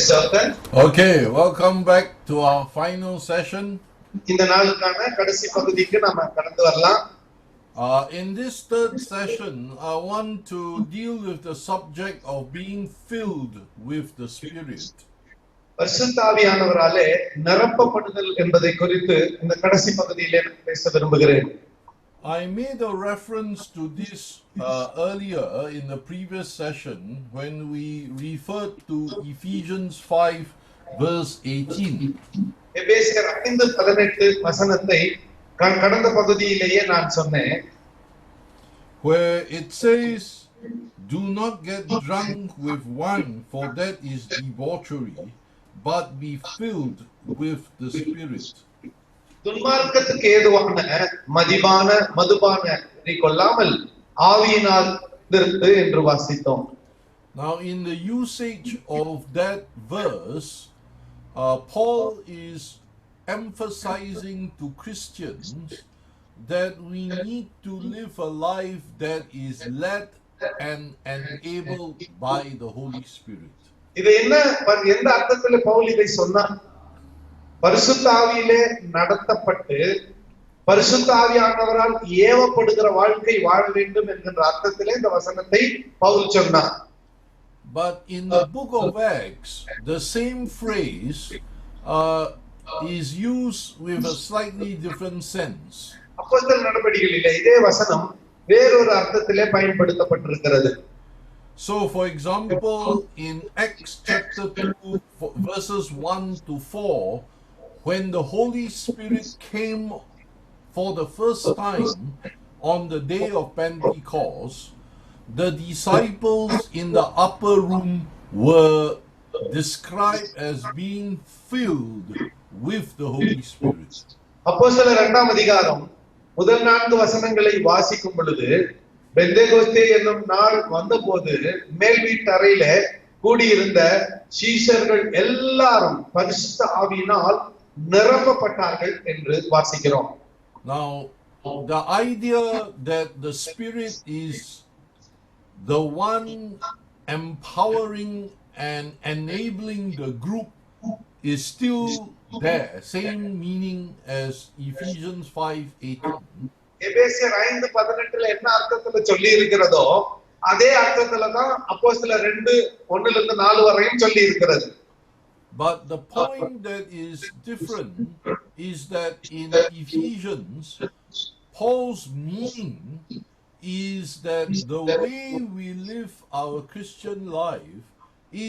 Doctor. Okay, welcome back to our final session. இந்த நாளுக்கான கடைசி பகுதிக்கு நாம கடந்து வரலாம். In this third session, I want to deal with the subject of being filled with the Spirit. பரிசுத்த ஆவியானவராலே நிரப்பப்படுதல் என்பதை குறித்து இந்த கடைசி பகுதியிலே நான் பேச விரும்புகிறேன். I made a reference to this earlier in the previous session when we referred to Ephesians 5 verse 18. எபேசியர் 5:18 வசனத்தை கடந்த பகுதியிலேயே நான் சொன்னேன். Where it says, "Do not get drunk with wine, for that is debauchery, but be filled with the Spirit." துன்மார்க்கத்துக்கு ஏதுவான மதுபானத்தை கொள்ளாமல் ஆவியினால் நிறுத்து என்று வாசித்தோம். Now in the usage of that verse, Paul is emphasizing to Christians that we need to live a life that is led and enabled by the Holy Spirit. இது எந்த அர்த்தத்தில் பவுல் இதை சொன்னார்? பரிசுத்த ஆவியிலே நடத்தப்பட்டு பரிசுத்த ஆவியானவரால் ஏவப்படுகிற வாழ்க்கை வாழ வேண்டும் என்கிற அர்த்தத்திலே இந்த வசனத்தை பவுல் சொன்னார். But in the book of Acts, the same phrase is used with a slightly different sense. அப்போஸ்தலர் நடபடிகளிலே இதே வசனம் வேறொரு அர்த்தத்திலே பயன்படுத்தப்பட்டிருக்கிறது. So for example, in Acts chapter 2 verses 1 to 4, when the Holy Spirit came for the first time on the day of Pentecost, the disciples in the upper room were described as being filled with the Holy Spirit. அப்போஸ்தலர் 2ஆம் அதிகாரம் முதல் 4 வசனங்களை வாசிக்கும் பொழுது பெந்தேகோஸ்தே என்னும் நாள் வந்தபோது மேல் வீட்டறையில கூடியிருந்த சீஷர்கள் எல்லாரும் பரிசுத்த ஆவியினால் நிரப்பப்பட்டார்கள் என்று வாசிக்கிறோம். Now the idea that the Spirit is the one empowering and enabling the group is still there, same meaning as Ephesians 5:18. எபேசியர் 5:18 என்ன அர்த்தத்துல சொல்லி இருக்கிறதோ அதே அர்த்தத்துல தான் அப்போஸ்தலர் 2:1-4 வரையும் சொல்லி இருக்கிறது. But the point that is different is that in Ephesians, Paul's meaning is that the way we live our Christian life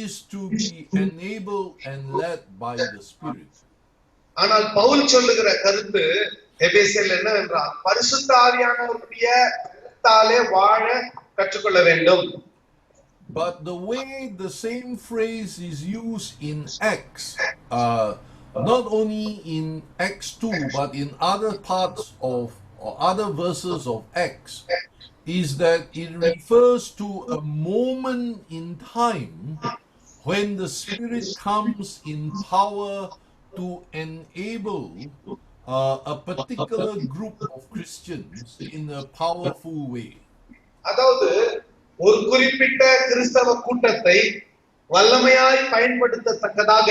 is to be enabled and led by the Spirit. ஆனால் பவுல் சொல்லுகிற கருத்து எபேசியர்ல என்னவென்றால் பரிசுத்த ஆவியானவருடைய பலத்தாலே வாழ கற்றுக்கொள்ள வேண்டும். But the way the same phrase is used in Acts, not only in Acts 2 but in other parts of or other verses of Acts, is that it refers to a moment in time when the Spirit comes in power to enable a particular group of Christians in a powerful way. அதாவது ஒரு குறிப்பிட்ட கிறிஸ்தவ கூட்டத்தை வல்லமையாய் பயன்படுத்தத்தக்கதாக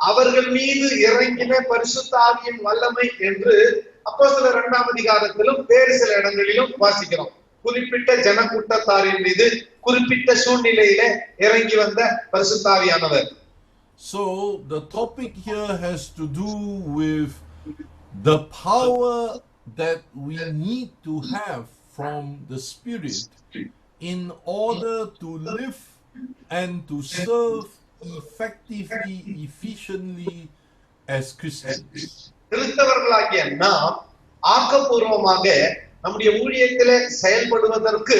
அவர்கள் மீது இறங்கின பரிசுத்த ஆவியின் வல்லமை என்று அப்போஸ்தலர் 2ஆம் அதிகாரத்திலும் வேறு சில இடங்களிலும் வாசிக்கிறோம். குறிப்பிட்ட ஜனக்கூட்டத்தாரின் மீது குறிப்பிட்ட சூழ்நிலையில இறங்கி வந்த பரிசுத்த ஆவியானவர். So the topic here has to do with the power that we need to have from the Spirit in order to live and to serve effectively, efficiently as Christians. கிறிஸ்தவர்களாகிய நாம் ஆக்கப்பூர்வமாக நம்முடைய ஊழியத்திலே செயல்படுவதற்கு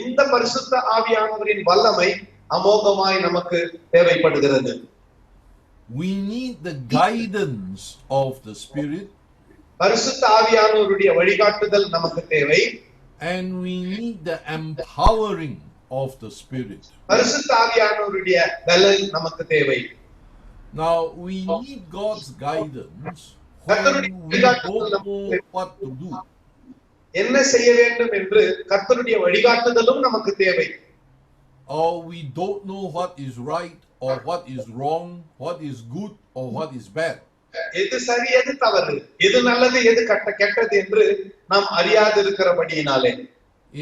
இந்த பரிசுத்த ஆவியானவரின் வல்லமை அமோகமாய் நமக்கு தேவைப்படுகிறது. We need the guidance of the Spirit. பரிசுத்த ஆவியானவருடைய வழிகாட்டுதல் நமக்கு தேவை. And we need the empowering of the Spirit. பரிசுத்த ஆவியானவருடைய பலன் நமக்கு தேவை. Now we need God's guidance when we don't know what to do. என்ன செய்ய வேண்டும் என்று கர்த்தருடைய வழிகாட்டுதலும் நமக்கு தேவை. Or we don't know what is right or what is wrong, what is good or what is bad. எது சரி எது தவறு, எது நல்லது எது கெட்டது என்று நாம் அறியாது இருக்கிறபடியினாலே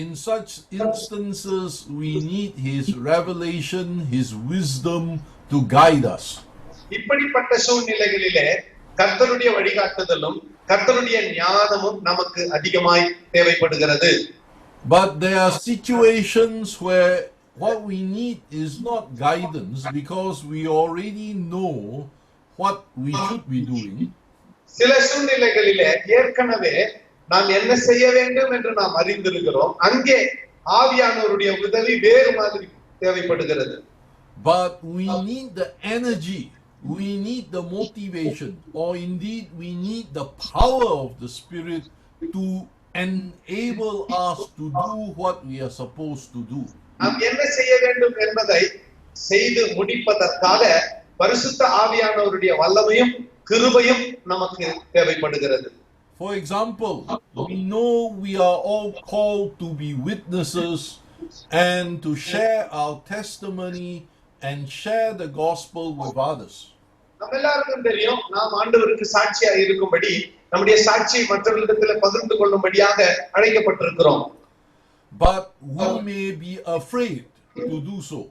In such instances, we need His revelation, His wisdom to guide us. இப்படிப்பட்ட சூழ்நிலைகளிலே கர்த்தருடைய வழிகாட்டுதலும் கர்த்தருடைய ஞானமும் நமக்கு அதிகமாய் தேவைப்படுகிறது. But there are situations where what we need is not guidance because we already know what we should be doing. சில சூழ்நிலைகளிலே ஏற்கனவே நாம் என்ன செய்ய வேண்டும் என்று நாம் அறிந்திருக்கிறோம். அங்கே ஆவியானவருடைய உதவி வேறு மாதிரி தேவைப்படுகிறது. But we need the energy, we need the motivation, or indeed we need the power of the Spirit to enable us to do what we are supposed to do. நாம் என்ன செய்ய வேண்டும் என்பதை செய்து முடிப்பதற்காக பரிசுத்த ஆவியானவருடைய வல்லமையும் கிருபையும் நமக்கு தேவைப்படுகிறது. For example, we know we are all called to be witnesses and to share our testimony and share the gospel with others. நம்ம எல்லாருக்கும் தெரியும் நாம் ஆண்டவருக்கு சாட்சியா இருக்கும்படி நம்முடைய சாட்சியை மற்றவர்களிடத்தில் பகிர்ந்து கொள்ளும்படியாக அழைக்கப்பட்டிருக்கிறோம். But we may be afraid to do so.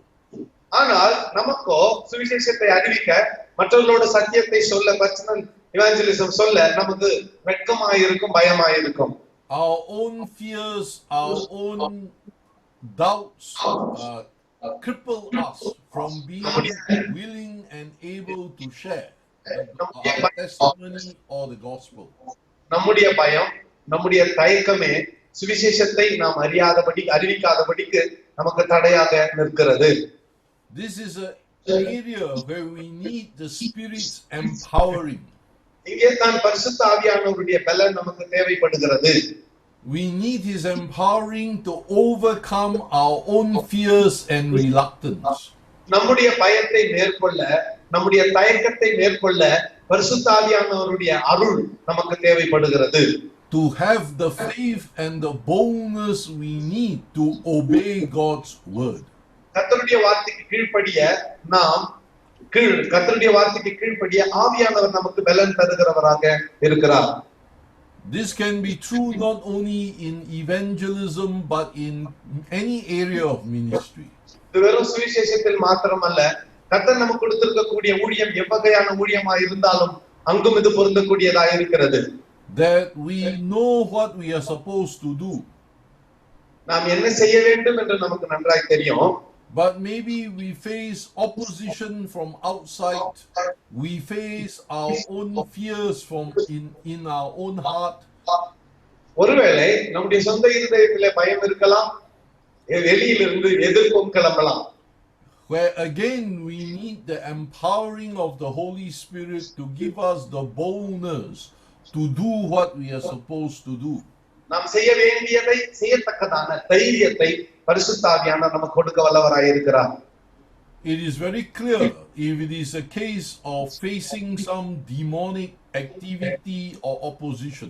ஆனால் நமக்கோ சுவிசேஷத்தை அறிவிக்க மற்றவர்களோட சத்தியத்தை சொல்ல பர்சனல் evangelism சொல்ல நமக்கு வெட்கமாயிருக்கும் பயமாயிருக்கும். Our own fears, our own doubts cripple us from being willing and able to share our testimony or the gospel. நம்முடைய பயம், நம்முடைய தயக்கமே சுவிசேஷத்தை நாம் அறிவிக்காதபடிக்கு நமக்கு தடையாக நிற்கிறது. This is an area where we need the Spirit's empowering. இங்கே தான் பரிசுத்த ஆவியானவருடைய பலன் நமக்கு தேவைப்படுகிறது. We need His empowering to overcome our own fears and reluctance. நம்முடைய பயத்தை மேற்கொள்ள, நம்முடைய தயக்கத்தை மேற்கொள்ள பரிசுத்த ஆவியானவருடைய அருள் நமக்கு தேவைப்படுகிறது. To have the faith and the boldness we need to obey God's word. கர்த்தருடைய வார்த்தைக்கு கீழ்ப்படிய நாம் கர்த்தருடைய வார்த்தைக்கு கீழ்ப்படிய ஆவியானவர் நமக்கு பலன் தருகிறவராக இருக்கிறார். This can be true not only in evangelism but in any area of ministry. இது வெறும் சுவிசேஷத்தில் மாத்திரமல்ல, கர்த்தர் நமக்கு கொடுத்திருக்கக்கூடிய ஊழியம் எவ்வகையான ஊழியமா இருந்தாலும் அங்கும் இது பொருந்தக்கூடியதாக இருக்கிறது. That we know what we are supposed to do. நாம் என்ன செய்ய வேண்டும் என்று நமக்கு நன்றாய் தெரியும். But maybe we face opposition from outside. We face our own fears from in our own heart. ஒருவேளை நம்முடைய சொந்த இதயத்திலே பயம் இருக்கலாம், வெளியிலிருந்து எதிர்ப்பும் கிளம்பலாம். Where again we need the empowering of the Holy Spirit to give us the boldness to do what we are supposed to do. நாம் செய்ய வேண்டியதை செய்யத்தக்கதான தைரியத்தை பரிசுத்த ஆவியானவர் நமக்கு கொடுக்க வல்லவராய் இருக்கிறார். It is very clear if it is a case of facing some demonic activity or opposition.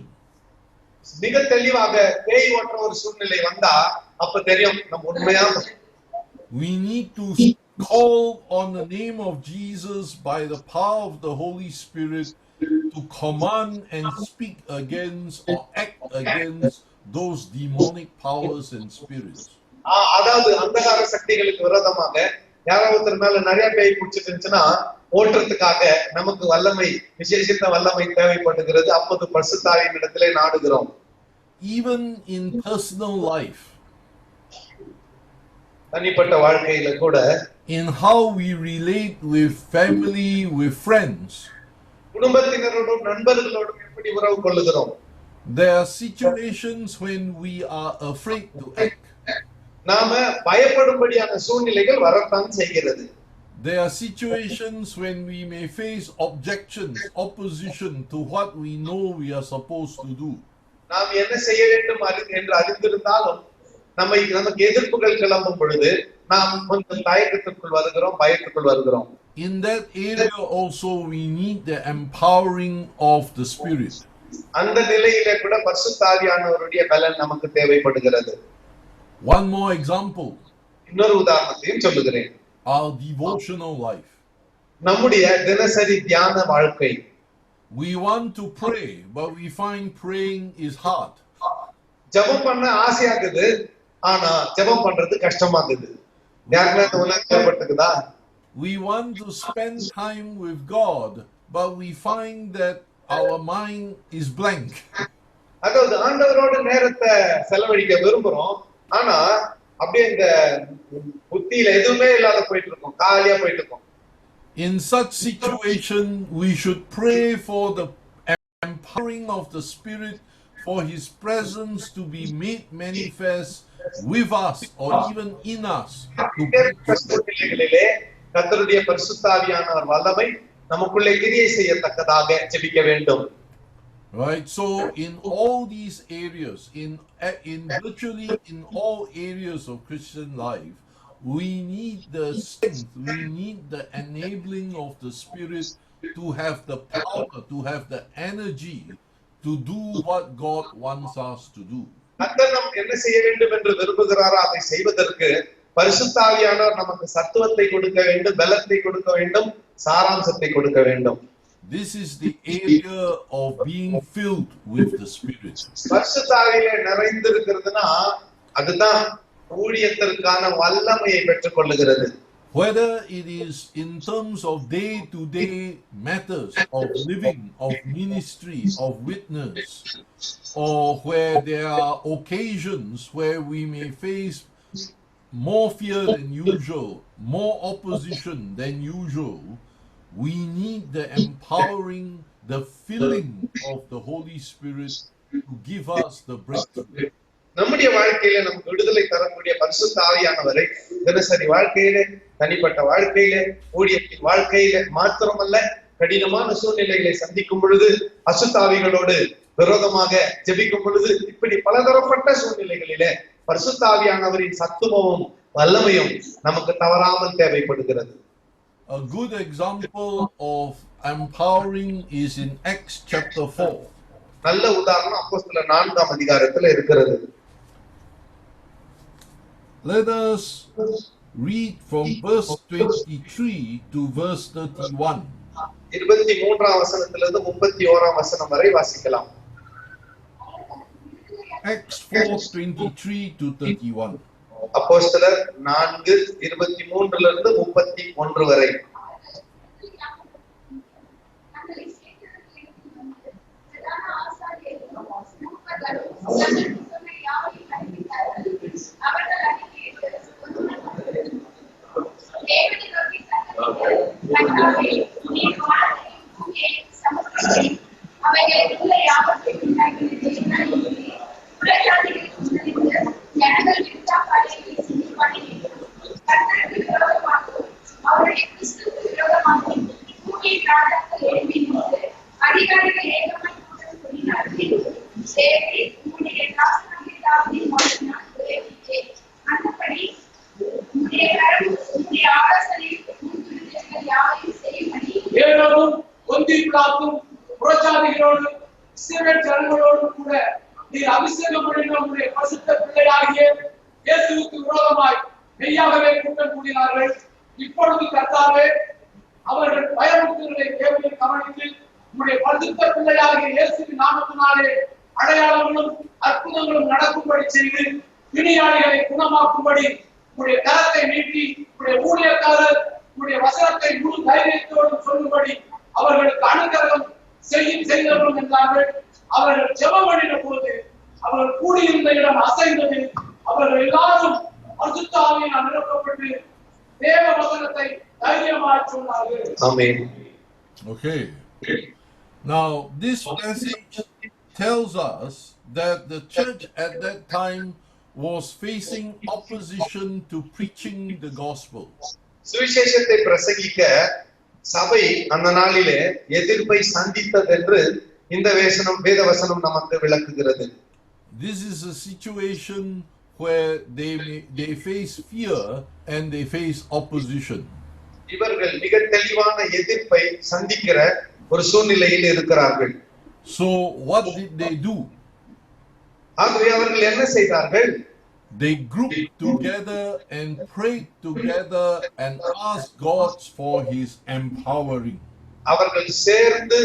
மிக தெளிவாக பேய் ஓட்டுற ஒரு சூழ்நிலை வந்தா அப்ப தெரியும் நம்ம உண்மையா. We need to call on the name of Jesus by the power of the Holy Spirit to command and speak against or act against those demonic powers and spirits. அதாவது அந்தகார சக்திகளுக்கு விரோதமாக யாராவது மேல நிறைய பேய் பிடிச்சிட்டு இருந்துச்சுன்னா ஓட்டுறதுக்காக நமக்கு வல்லமை, விசேஷித்த வல்லமை தேவைப்படுகிறது. அப்போது பரிசுத்த ஆவியின் இடத்திலே நாடுகிறோம். Even in personal life, தனிப்பட்ட வாழ்க்கையில கூட, in how we relate with family, with friends, குடும்பத்தினரோடும் நண்பர்களோடும் எப்படி உறவு கொள்ளுகிறோம். there are situations when we are afraid to act. நாம பயப்படும்படியான சூழ்நிலைகள் வரத்தான் செய்கிறது. There are situations when we may face objections, opposition to what we know we are supposed to do. நாம் என்ன செய்ய வேண்டும் என்று அறிந்திருந்தாலும் நமக்கு எதிர்ப்புகள் கிளம்பும் பொழுது நாம் கொஞ்சம் தயக்கத்திற்குள் வருகிறோம், பயத்துக்குள் வருகிறோம். In that area also we need the empowering of the Spirit. அந்த நிலையிலே கூட பரிசுத்த ஆவியானவருடைய பலன் நமக்கு தேவைப்படுகிறது. One more example. இன்னொரு உதாரணத்தையும் சொல்லுகிறேன். Our devotional life. நம்முடைய தினசரி தியான வாழ்க்கை. We want to pray, but we find praying is hard. ஜெபம் பண்ண ஆசையா இருக்குது, ஆனா ஜெபம் பண்றது கஷ்டமா இருக்குது. யாருன்னா இந்த உலகம் ஏற்பட்டுக்குதா? We want to spend time with God, but we find that our mind is blank. அதாவது ஆண்டவரோட நேரத்தை செலவழிக்க விரும்புறோம், ஆனா அப்படியே இந்த புத்தியில எதுவுமே இல்லாத போயிட்டு இருக்கோம், காலியா போயிட்டு இருக்கோம். In such situation, we should pray for the empowering of the Spirit, for His presence to be made manifest with us or even in us. சூழ்நிலைகளிலே கர்த்தருடைய பரிசுத்த ஆவியானவர் வல்லமை நமக்குள்ளே கிரியை செய்யத்தக்கதாக ஜெபிக்க வேண்டும். Right, so in all these areas, in virtually in all areas of Christian life, we need the strength, we need the enabling of the Spirit to have the power, to have the energy to do what God wants us to do. கர்த்தர் நாம் என்ன செய்ய வேண்டும் என்று விரும்புகிறாரோ அதை செய்வதற்கு பரிசுத்த ஆவியானவர் நமக்கு சத்துவத்தை கொடுக்க வேண்டும், பலத்தை கொடுக்க வேண்டும், சாராம்சத்தை கொடுக்க வேண்டும். This is the area of being filled with the Spirit. பரிசுத்த ஆவியிலே நிறைந்திருக்கிறதுனா அதுதான் ஊழியத்திற்கான வல்லமையை பெற்றுக் கொள்ளுகிறது. Whether it is in terms of day-to-day matters of living, of ministry, of witness, or where there are occasions where we may face more fear than usual, more opposition than usual, we need the empowering, the filling of the Holy Spirit to give us the breakthrough. நம்முடைய வாழ்க்கையில நமக்கு விடுதலை தரக்கூடிய பரிசுத்த ஆவியானவரை தினசரி வாழ்க்கையிலே, தனிப்பட்ட வாழ்க்கையிலே, ஊழியத்தின் வாழ்க்கையிலே மாத்திரமல்ல, கடினமான சூழ்நிலைகளை சந்திக்கும் பொழுது, அசுத்தாவிகளோடு விரோதமாக ஜெபிக்கும் பொழுது, இப்படி பலதரப்பட்ட சூழ்நிலைகளிலே பரிசுத்த ஆவியானவரின் சத்துவமும் வல்லமையும் நமக்கு தவறாமல் தேவைப்படுகிறது. A good example of empowering is in Acts chapter 4. நல்ல உதாரணம் அப்போஸ்தலர் 4ஆம் அதிகாரத்தில் இருக்கிறது. Let us read from verse 23 to verse 31. 23ஆம் வசனத்திலிருந்து 31ஆம் வசனம் வரை வாசிக்கலாம். Acts 4:23 to 31. அப்போஸ்தலர் 4:23 31 வரை. புறஜாதிகளோடு இஸ்ரவேல் ஜனங்களோடு கூட நீர் அபிஷேகம் பண்ணின உம்முடைய பரிசுத்த பிள்ளையாகிய இயேசுவுக்கு விரோதமாய் மெய்யாகவே கூட்டம் கூடினார்கள். இப்பொழுது கர்த்தாவே, அவர்கள் பயமுறுத்துதலை தேவையை கவனித்து உம்முடைய பரிசுத்த பிள்ளையாகிய இயேசுவின் நாமத்தினாலே அடையாளங்களும் அற்புதங்களும் நடக்கும்படி செய்து பிணியாளிகளை குணமாக்கும்படி உம்முடைய கரத்தை நீட்டி உம்முடைய ஊழியக்காரர் உம்முடைய வசனத்தை முழு தைரியத்தோடு சொல்லும்படி அவர்களுக்கு அனுகிரகம் செய்தவர்கள் என்றார்கள். அவர்கள் ஜெபம் பண்ணின போது அவர்கள் கூடியிருந்த இடம் அசைந்தது. அவர்கள் எல்லாரும் பரிசுத்த ஆவியினால் நிரப்பப்பட்டு தேவ வசனத்தை தைரியமாய் சொன்னார்கள். ஆமென். Okay. Now this passage tells us that the church at that time was facing opposition to preaching the gospel. சுவிசேஷத்தை பிரசங்கிக்க சபை அந்த நாளிலே எதிர்ப்பை சந்தித்ததென்று இந்த வேத வசனம் நமக்கு விளக்குகிறது. This is a situation where they face fear and they face opposition. இவர்கள் மிக தெளிவான எதிர்ப்பை சந்திக்கிற ஒரு சூழ்நிலையில் இருக்கிறார்கள். So what did they do? ஆகவே அவர்கள் என்ன செய்தார்கள்? they grouped together and prayed together and asked God for his empowering. அவர்கள் சேர்ந்து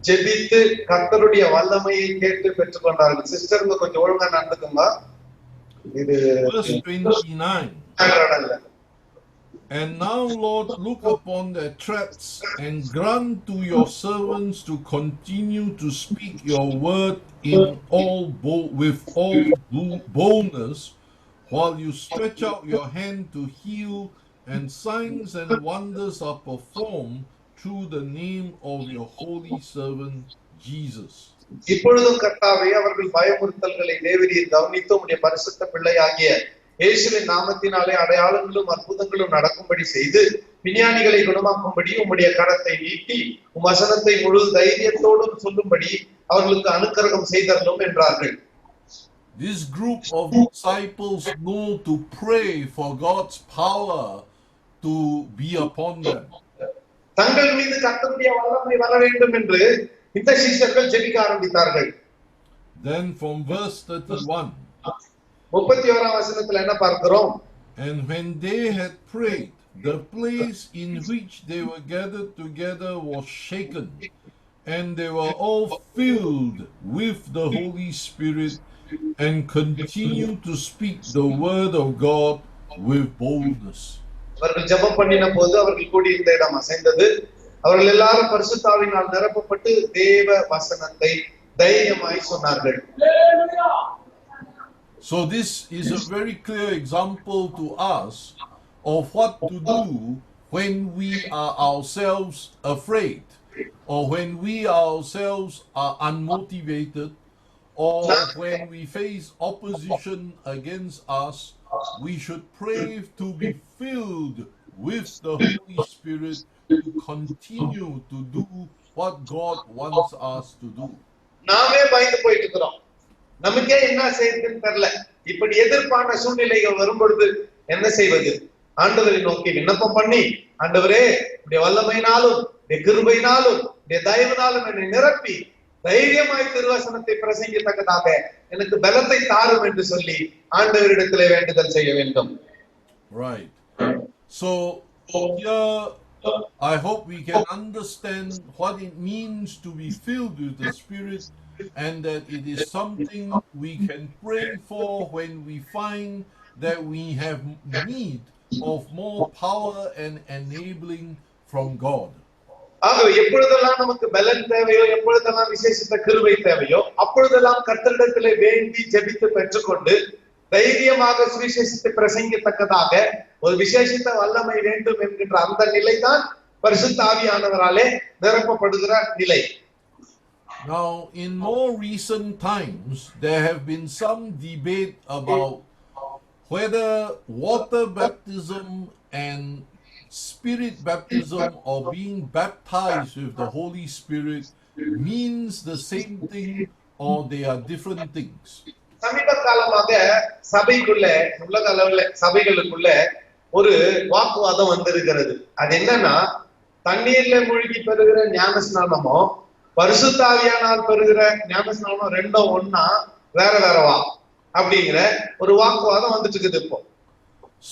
ஜெபித்து கர்த்தருடைய வல்லமையை கேட்டு பெற்றுக்கொண்டார்கள். சிஸ்டருங்க கொஞ்சம் ஒழுங்கா நடந்துக்குங்க. இது Verse 29. And now, Lord, look upon their threats and grant to your servants to continue to speak your word with all boldness, while you stretch out your hand to heal, and signs and wonders are performed through the name of your holy servant Jesus. இப்பொழுதும் கர்த்தாவே, அவர்கள் பயமுறுத்தல்களை தேவரீர் கவனித்து உம்முடைய பரிசுத்த பிள்ளையாகிய இயேசுவின் நாமத்தினாலே அடையாளங்களும் அற்புதங்களும் நடக்கும்படி செய்து விஞ்ஞானிகளை குணமாக்கும்படி உம்முடைய கரத்தை நீட்டி உம் வசனத்தை முழு தைரியத்தோடும் சொல்லும்படி அவர்களுக்கு அனுக்கிரகம் செய்தரலும் என்றார்கள். This group of disciples know to pray for God's power to be upon them. தங்கள் மீது கர்த்தருடைய வல்லமை வர வேண்டும் என்று இந்த சீஷர்கள் ஜெபிக்க ஆரம்பித்தார்கள். Then from verse 31. 31ஆம் வசனத்துல என்ன பார்க்கிறோம்? And when they had prayed, the place in which they were gathered together was shaken, and they were all filled with the Holy Spirit and continued to speak the word of God with boldness. அவர்கள் ஜெபம் பண்ணின போது அவர்கள் கூடியிருந்த இடம் அசைந்தது. அவர்கள் எல்லாரும் பரிசுத்தாவினால் நிரப்பப்பட்டு தேவ வசனத்தை தைரியமாய் சொன்னார்கள். So this is a very clear example to us of what to do when we are ourselves afraid, or when we ourselves are unmotivated, or when we face opposition against us. We should pray to be filled with the Holy Spirit to continue to do what God wants us to do. நாமே பயந்து போயிட்டு இருக்கிறோம். நமக்கே என்ன செய்யறதுன்னு தெரியல. இப்படி எதிர்ப்பான சூழ்நிலைகள் வரும்பொழுது என்ன செய்வது? ஆண்டவரை நோக்கி விண்ணப்பம் பண்ணி, ஆண்டவரே உடைய வல்லமையினாலும் உடைய கிருபையினாலும் உடைய தயவினாலும் என்னை நிரப்பி தைரியமாய் திருவசனத்தை பிரசங்கித்தக்கதாக எனக்கு பலத்தை தாரும் என்று சொல்லி ஆண்டவரிடத்திலே வேண்டுதல் செய்ய வேண்டும். Right. So here I hope we can understand what it means to be filled with the Spirit, and that it is something we can pray for when we find that we have need of more power and enabling from God. ஆகவே எப்பொழுதெல்லாம் நமக்கு பலன் தேவையோ, எப்பொழுதெல்லாம் விசேஷித்த கிருபை தேவையோ, அப்பொழுதெல்லாம் கர்த்தரிடத்திலே வேண்டி ஜெபித்து பெற்றுக்கொண்டு தைரியமாக சுவிசேஷத்தை பிரசங்கித்தக்கதாக ஒரு விசேஷித்த வல்லமை வேண்டும் என்கின்ற அந்த நிலைதான் பரிசுத்த ஆவியானவராலே நிரப்பப்படுகிற நிலை. Now, in more recent times, there have been some debate about whether water baptism and Spirit baptism, or being baptized with the Holy Spirit, means the same thing or they are different things. சமீப காலமாக சபைக்குள்ள, உலக அளவுல சபைகளுக்குள்ள ஒரு வாக்குவாதம் வந்திருக்கிறது. அது என்னன்னா, தண்ணீர்ல மூழ்கி பெறுகிற ஞானஸ்நானமோ பரிசுத்த ஆவியானால் பெறுகிற ஞானஸ்நானம் ரெண்டும் ஒன்னா வேற வேறவா அப்படிங்கிற ஒரு வாக்குவாதம் வந்துட்டு இருக்குது இப்போ.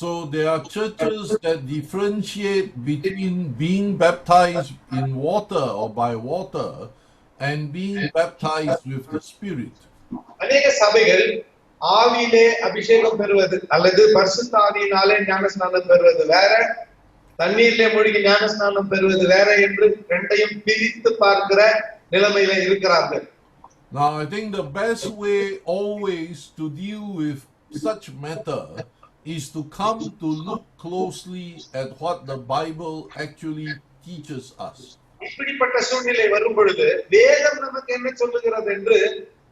So there are churches that differentiate between being baptized in water or by water and being baptized with the Spirit. அநேக சபைகள் ஆவியிலே அபிஷேகம் பெறுவது அல்லது பரிசுத்த ஆவியினாலே ஞானஸ்நானம் பெறுவது வேற, தண்ணீரிலே மூழ்கி ஞானஸ்நானம் பெறுவது வேற என்று ரெண்டையும் பிரித்து பார்க்கிற நிலைமையில இருக்கிறார்கள். Now I think the best way always to deal with such matter is to come to look closely at what the Bible actually teaches us. இப்படிப்பட்ட சூழ்நிலை வரும் பொழுது வேதம் நமக்கு என்ன சொல்லுகிறது என்று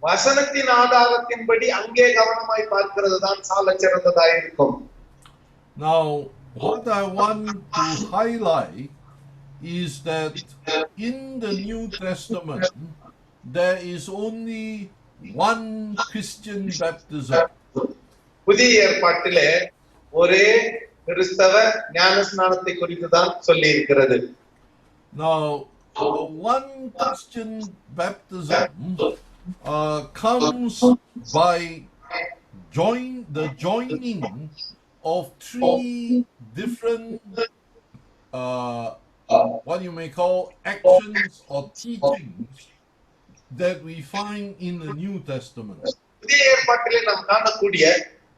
வசனத்தின் ஆதாரத்தின்படி அங்கே கவனமாய் பார்க்கிறது தான் சாலச் சிறந்ததாக இருக்கும். Now what I want to highlight is that in the New Testament there is only one Christian baptism. புதிய ஏற்பாட்டிலே ஒரே கிறிஸ்தவ ஞானஸ்நானத்தை குறித்து தான் சொல்லி இருக்கிறது. Now, one Christian baptism comes by joining of three different what you may call actions or teachings that we find in the New Testament. புதிய ஏற்பாட்டிலே நாம் காணக்கூடிய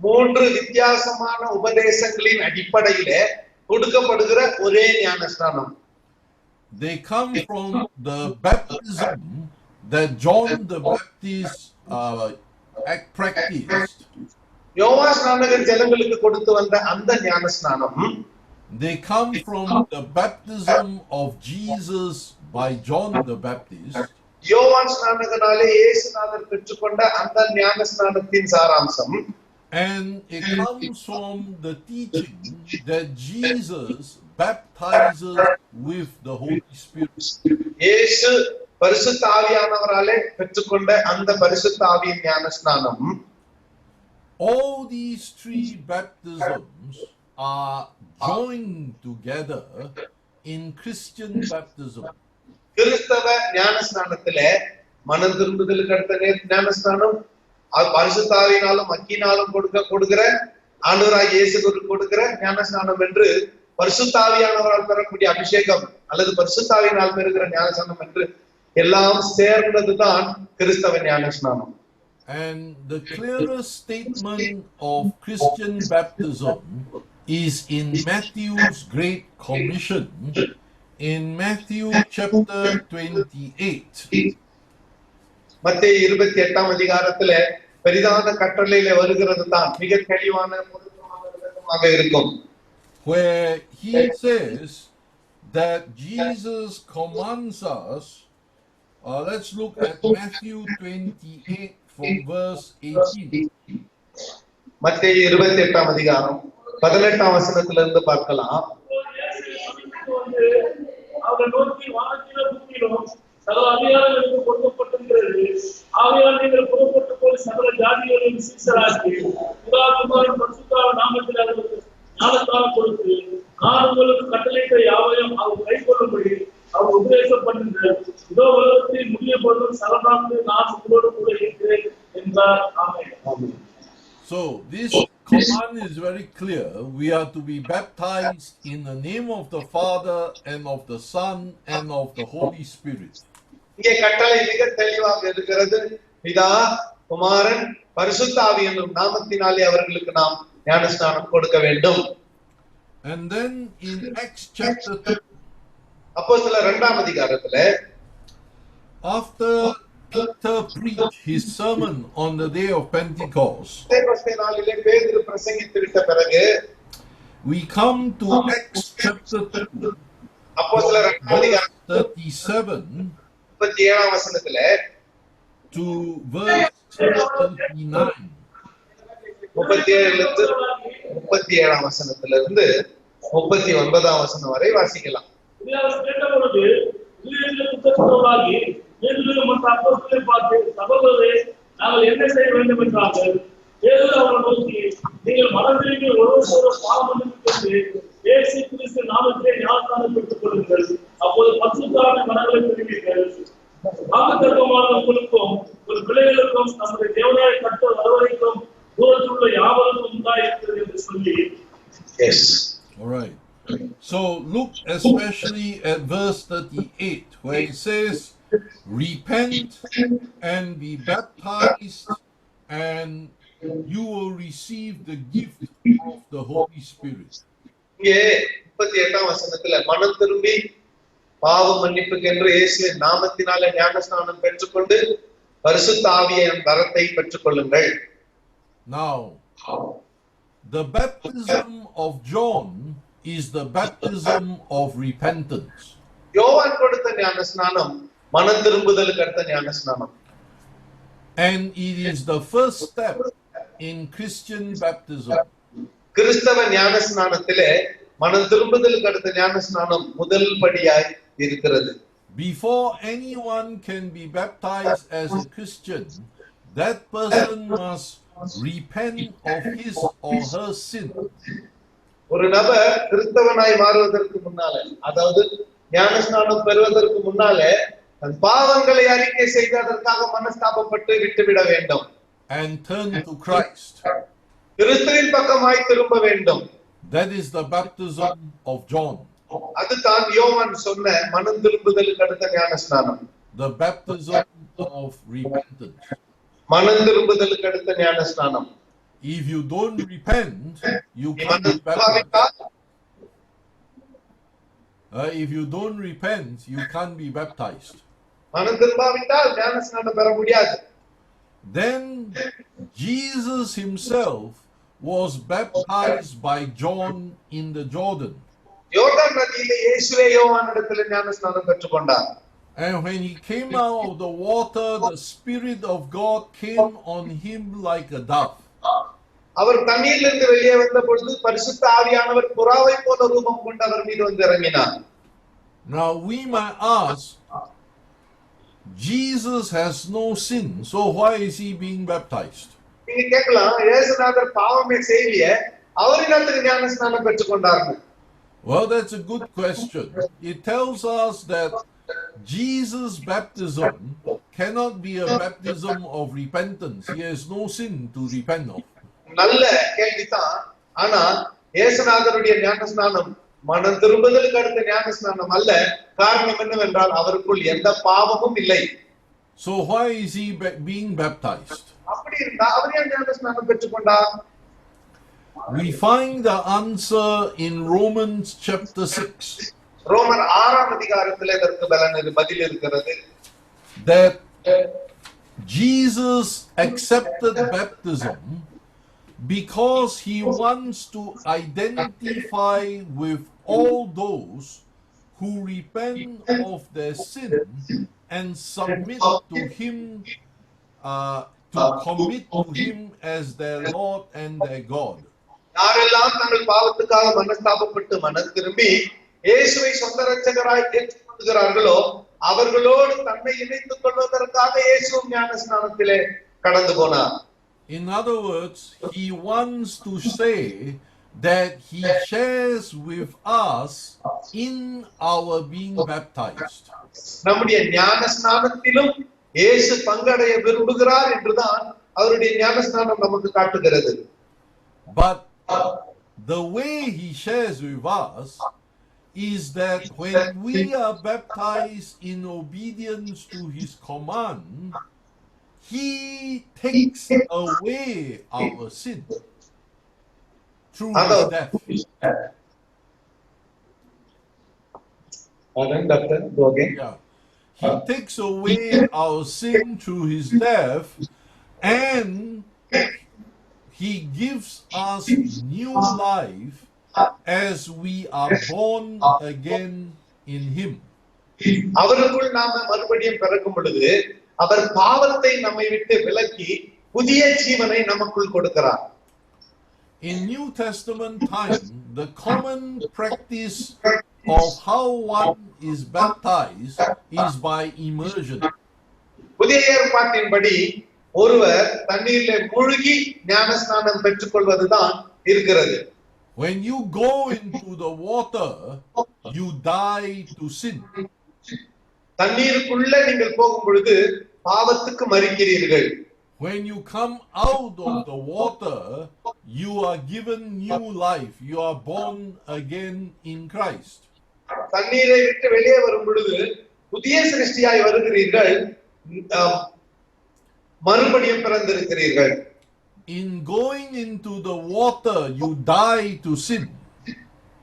மூன்று வித்தியாசமான உபதேசங்களின் அடிப்படையிலே கொடுக்கப்படுகிற ஒரே ஞானஸ்நானம். They come from the baptism that John the Baptist practiced. யோவான் ஸ்நானகர் ஜனங்களுக்கு கொடுத்து வந்த அந்த ஞானஸ்நானம். They come from the baptism of Jesus by John the Baptist. யோவான் ஸ்நானகனாலே இயேசுநாதர் பெற்றுக்கொண்ட அந்த ஞானஸ்நானத்தின் சாராம்சம். And it comes from the teaching that Jesus baptizes with the Holy Spirit. இயேசு பரிசுத்த ஆவியானவராலே பெற்றுக்கொண்ட அந்த பரிசுத்த ஆவியின் ஞானஸ்நானம். All these three baptisms are joined together in Christian baptism. கிறிஸ்தவ ஞானஸ்நானத்திலே மனம் திரும்புதலுக்கு அடுத்த ஞானஸ்நானம், பரிசுத்த ஆவியினாலும் அக்கினாலும் கொடுக்கிற ஆண்டவராகிய இயேசுவுக்கு கொடுக்கிற ஞானஸ்நானம் என்று பரிசுத்த ஆவியானவரால் பெறக்கூடிய அபிஷேகம் அல்லது பரிசுத்த ஆவியினால் பெறுகிற ஞானஸ்நானம் என்று எல்லாம் சேர்ந்ததுதான் கிறிஸ்தவ ஞானஸ்நானம். And the clearest statement of Christian baptism is in Matthew's Great Commission, in Matthew chapter 28. மத்தேயு 28ஆம் அதிகாரத்திலே பெரிதான கட்டளையிலே வருகிறது தான் மிக தெளிவான பொருத்தமாக இருக்கும். Where he says that Jesus commands us, let's look at Matthew 28 from verse 18. மத்தேயு 28ஆம் அதிகாரம் 18ஆம் வசனத்திலிருந்து பார்க்கலாம். அவர்கள் நோக்கி வானத்திலும் பூமியிலும் சகல அதிகாரங்களுக்கு கொடுக்கப்பட்டிருக்கிறது. ஆகையால் நீங்கள் புறப்பட்டு போய் சகல ஜாதிகளையும் சீஷராக்கி பிதா குமாரன் பரிசுத்த நாமத்தில் அவர்களுக்கு ஞானஸ்நானம் கொடுத்து நான் உங்களுக்கு கட்டளையிட்ட யாவையும் அவர் கைக்கொள்ளும்படி அவர் உபதேசம் பண்ணுங்கள். இதோ உலகத்தில் முடிய பொழுதும் சகலநாமத்தை நான் உங்களோடு கூட இருக்கிறேன் என்றார். ஆமென். So this command is very clear. We are to be baptized in the name of the Father and of the Son and of the Holy Spirit. இங்கே கட்டளை மிக தெளிவாக இருக்கிறது. பிதா குமாரன் பரிசுத்த ஆவி என்னும் நாமத்தினாலே அவர்களுக்கு நாம் ஞானஸ்நானம் கொடுக்க வேண்டும். And then in Acts chapter 2, அப்போஸ்தலர் 2ஆம் அதிகாரத்திலே after Peter preached his sermon on the day of Pentecost, Pentecost நாளிலே பேதுரு பிரசங்கித்து விட்ட பிறகு we come to Acts chapter 2, அப்போஸ்தலர் 2ஆம் அதிகாரம் 37 37ஆம் வசனத்திலே to verse 39. 37லிருந்து 37ஆம் வசனத்திலிருந்து 39ஆம் வசனம் வரை வாசிக்கலாம். கேட்டபொழுது குற்றவாளி பேதுரு மற்ற அப்போஸ்தலரை பார்த்து, சகோதரரே, நாங்கள் என்ன செய்ய வேண்டும் என்றார்கள். பேதுரு அவர்களை நோக்கி, நீங்கள் மனம் திரும்பி ஒருவருக்கொருவர் பாவ மன்னிப்பு பெற்று இயேசு கிறிஸ்து நாமத்திலே ஞானஸ்நானம் பெற்றுக் கொள்ளுங்கள். அப்போது பரிசுத்த ஆவியின் வரங்களை பெறுவீர்கள். வாக்குத்தத்தமான உங்களுக்கும் ஒரு பிள்ளைகளுக்கும் நம்முடைய தேவனாய கர்த்தர் வருவரைக்கும் தூரத்தில் உள்ள யாவருக்கும் உண்டாயிருக்கிறது என்று சொல்லி. Yes. All right. So look especially at verse 38 where it says, repent and be baptized and you will receive the gift of the Holy Spirit. இங்கே 38ஆம் வசனத்துல மனம் திரும்பி பாவ மன்னிப்புக்கென்று இயேசுவின் நாமத்தினாலே ஞானஸ்நானம் பெற்றுக்கொண்டு பரிசுத்த ஆவியின் வரத்தை பெற்றுக்கொள்ளுங்கள். Now, the baptism of John is the baptism of repentance. யோவான் கொடுத்த ஞானஸ்நானம் மனம் திரும்புதலுக்கு அடுத்த ஞானஸ்நானம். And it is the first step in Christian baptism. கிறிஸ்தவ ஞானஸ்நானத்திலே மனம் திரும்புதலுக்கு அடுத்த ஞானஸ்நானம் முதல் படியாய் இருக்கிறது. Before anyone can be baptized as a Christian, that person must repent of his or her sin. ஒரு நபர் கிறிஸ்தவனாய் மாறுவதற்கு முன்னால, அதாவது ஞானஸ்நானம் பெறுவதற்கு முன்னாலே தன் பாவங்களை அறிக்கை செய்து அதற்காக மனஸ்தாபப்பட்டு விட்டுவிட வேண்டும். and turn to Christ. கிறிஸ்துவின் பக்கமாய் திரும்ப வேண்டும். That is the baptism of John. அதுதான் யோவான் சொன்ன மனம் திரும்புதலுக்கு அடுத்த ஞானஸ்நானம். The baptism of repentance. மனம் திரும்புதலுக்கு அடுத்த ஞானஸ்நானம். If you don't repent, you can't be baptized. If you don't repent, you can't be baptized. மனம் திரும்பாவிட்டால் ஞானஸ்நானம் பெற முடியாது. Then Jesus himself was baptized by John in the Jordan. யோர்தான் நதியிலே இயேசுவே யோவானிடத்தில் ஞானஸ்நானம் பெற்றுக்கொண்டார். And when he came out of the water, the Spirit of God came on him like a dove. அவர் தண்ணீரிலிருந்து வெளியே வந்த பொழுது பரிசுத்த ஆவியானவர் புறாவை போல ரூபம் கொண்டு அவர் மீது வந்து இறங்கினார். Now we might ask, Jesus has no sin, so why is he being baptized? நீங்க கேட்கலாம், இயேசுநாதர் பாவமே செய்யலையே, அவர் என்னத்துக்கு ஞானஸ்நானம் பெற்றுக்கொண்டார்னு? Well, that's a good question. It tells us that Jesus' baptism cannot be a baptism of repentance. He has no sin to repent of. நல்ல கேள்விதான். ஆனா இயேசுநாதருடைய ஞானஸ்நானம் மனம் திரும்புதலுக்கு அடுத்த ஞானஸ்நானம் அல்ல. காரணம் என்னவென்றால் அவருக்குள் எந்த பாவமும் இல்லை. So why is he being baptized? அப்படி இருந்தா அவர் ஏன் ஞானஸ்நானம் பெற்றுக்கொண்டார்? We find the answer in Romans chapter 6. ரோமர் 6ஆம் அதிகாரத்திலே இதற்கு பதில் இருக்கிறது. That Jesus accepted baptism because he wants to identify with all those who repent of their sin and submit to him, to commit to him as their Lord and their God. யாரெல்லாம் தங்கள் பாவத்துக்காக மனஸ்தாபப்பட்டு மனம் திரும்பி இயேசுவை சொந்த இரட்சகராய் ஏற்றுக்கொள்கிறார்களோ அவர்களோடு தன்னை இணைத்துக் கொள்வதற்காக இயேசுவும் ஞானஸ்நானத்திலே கடந்து போனார். In other words, he wants to say that he shares with us in our being baptized. நம்முடைய ஞானஸ்நானத்திலும் இயேசு பங்கடைய விரும்புகிறார் என்றுதான் அவருடைய ஞானஸ்நானம் நமக்கு காட்டுகிறது. But the way he shares with us is that when we are baptized in obedience to his command, he takes away our sin through his death. Yeah. He takes away our sin through his death, and he gives us new life as we are born again in him. அவருக்குள் நாம மறுபடியும் பிறக்கும் பொழுது அவர் பாவத்தை நம்மை விட்டு விலக்கி புதிய ஜீவனை நமக்குள் கொடுக்கிறார். In New Testament time, the common practice of how one is baptized is by immersion. புதிய ஏற்பாட்டின்படி ஒருவர் தண்ணீரிலே மூழ்கி ஞானஸ்நானம் பெற்றுக்கொள்வதுதான் இருக்கிறது. When you go into the water, you die to sin. தண்ணீருக்குள்ள நீங்கள் போகும் பொழுது பாவத்துக்கு மரிக்கிறீர்கள். When you come out of the water, you are given new life. You are born again in Christ. தண்ணீரை விட்டு வெளியே வரும் பொழுது புதிய சிருஷ்டியாய் வருகிறீர்கள், மறுபடியும் பிறந்திருக்கிறீர்கள். In going into the water, you die to sin.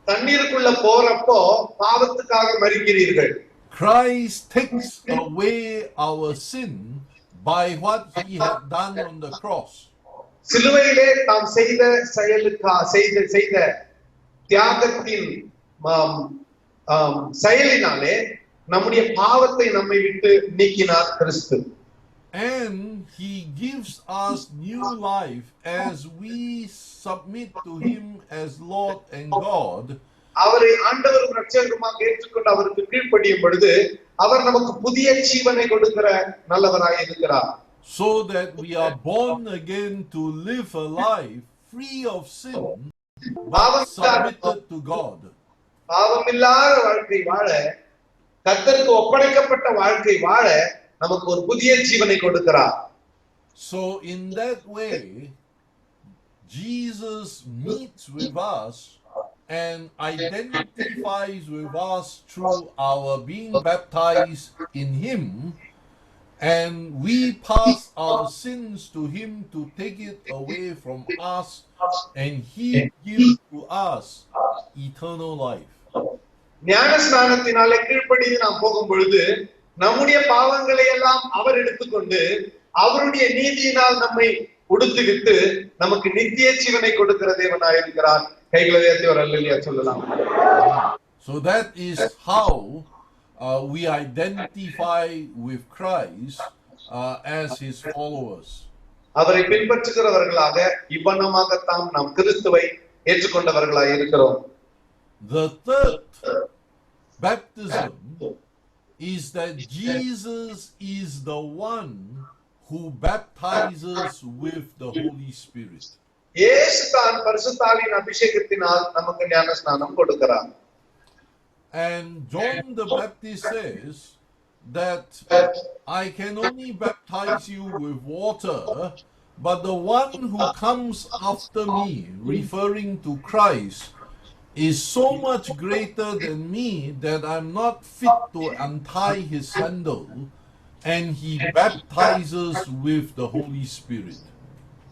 தண்ணீருக்குள்ள போறப்போ பாவத்துக்காக மரிக்கிறீர்கள். Christ takes away our sin by what he had done on the cross. சிலுவையிலே தாம் செய்த செய்த தியாகத்தின் செயலினாலே நம்முடைய பாவத்தை நம்மை விட்டு நீக்கினார் கிறிஸ்து. And he gives us new life as we submit to him as Lord and God. அவரை ஆண்டவரும் இரட்சகருமாக ஏற்றுக்கொண்டு அவருக்கு கீழ்ப்படியும் பொழுது அவர் நமக்கு புதிய ஜீவனை கொடுக்கிற நல்லவராய் இருக்கிறார். So that we are born again to live a life free of sin but submitted to God. பாவமில்லாத வாழ்க்கை வாழ, கர்த்தருக்கு ஒப்படைக்கப்பட்ட வாழ்க்கை வாழ நமக்கு ஒரு புதிய ஜீவனை கொடுக்கிறார். So in that way, Jesus meets with us and identifies with us through our being baptized in him, and we pass our sins to him to take it away from us, and he gives to us eternal life. ஞான ஸ்நானத்தினாலே கீழ்ப்படிந்து நாம் போகும் பொழுது நம்முடைய பாவங்களை எல்லாம் அவர் எடுத்துக்கொண்டு அவருடைய நீதியினால் நம்மை உடுத்துவித்து நமக்கு நித்திய ஜீவனை கொடுக்கிற தேவனாய் இருக்கிறார். கைகளை உயர்த்தி ஒரு அல்லேலூயா சொல்லலாம். So that is how we identify with Christ as his followers. அவரை பின்பற்றுகிறவர்களாக இவ்வண்ணமாகத்தான் நாம் கிறிஸ்துவை ஏற்றுக்கொண்டவர்களாய் இருக்கிறோம். The third baptism is that Jesus is the one who baptizes with the Holy Spirit. இயேசு தான் பரிசுத்த ஆவியின் அபிஷேகத்தினால் நமக்கு ஞான ஸ்நானம் கொடுக்கிறார். And John the Baptist says that I can only baptize you with water, but the one who comes after me, referring to Christ, is so much greater than me that I'm not fit to untie his sandal, and he baptizes with the Holy Spirit.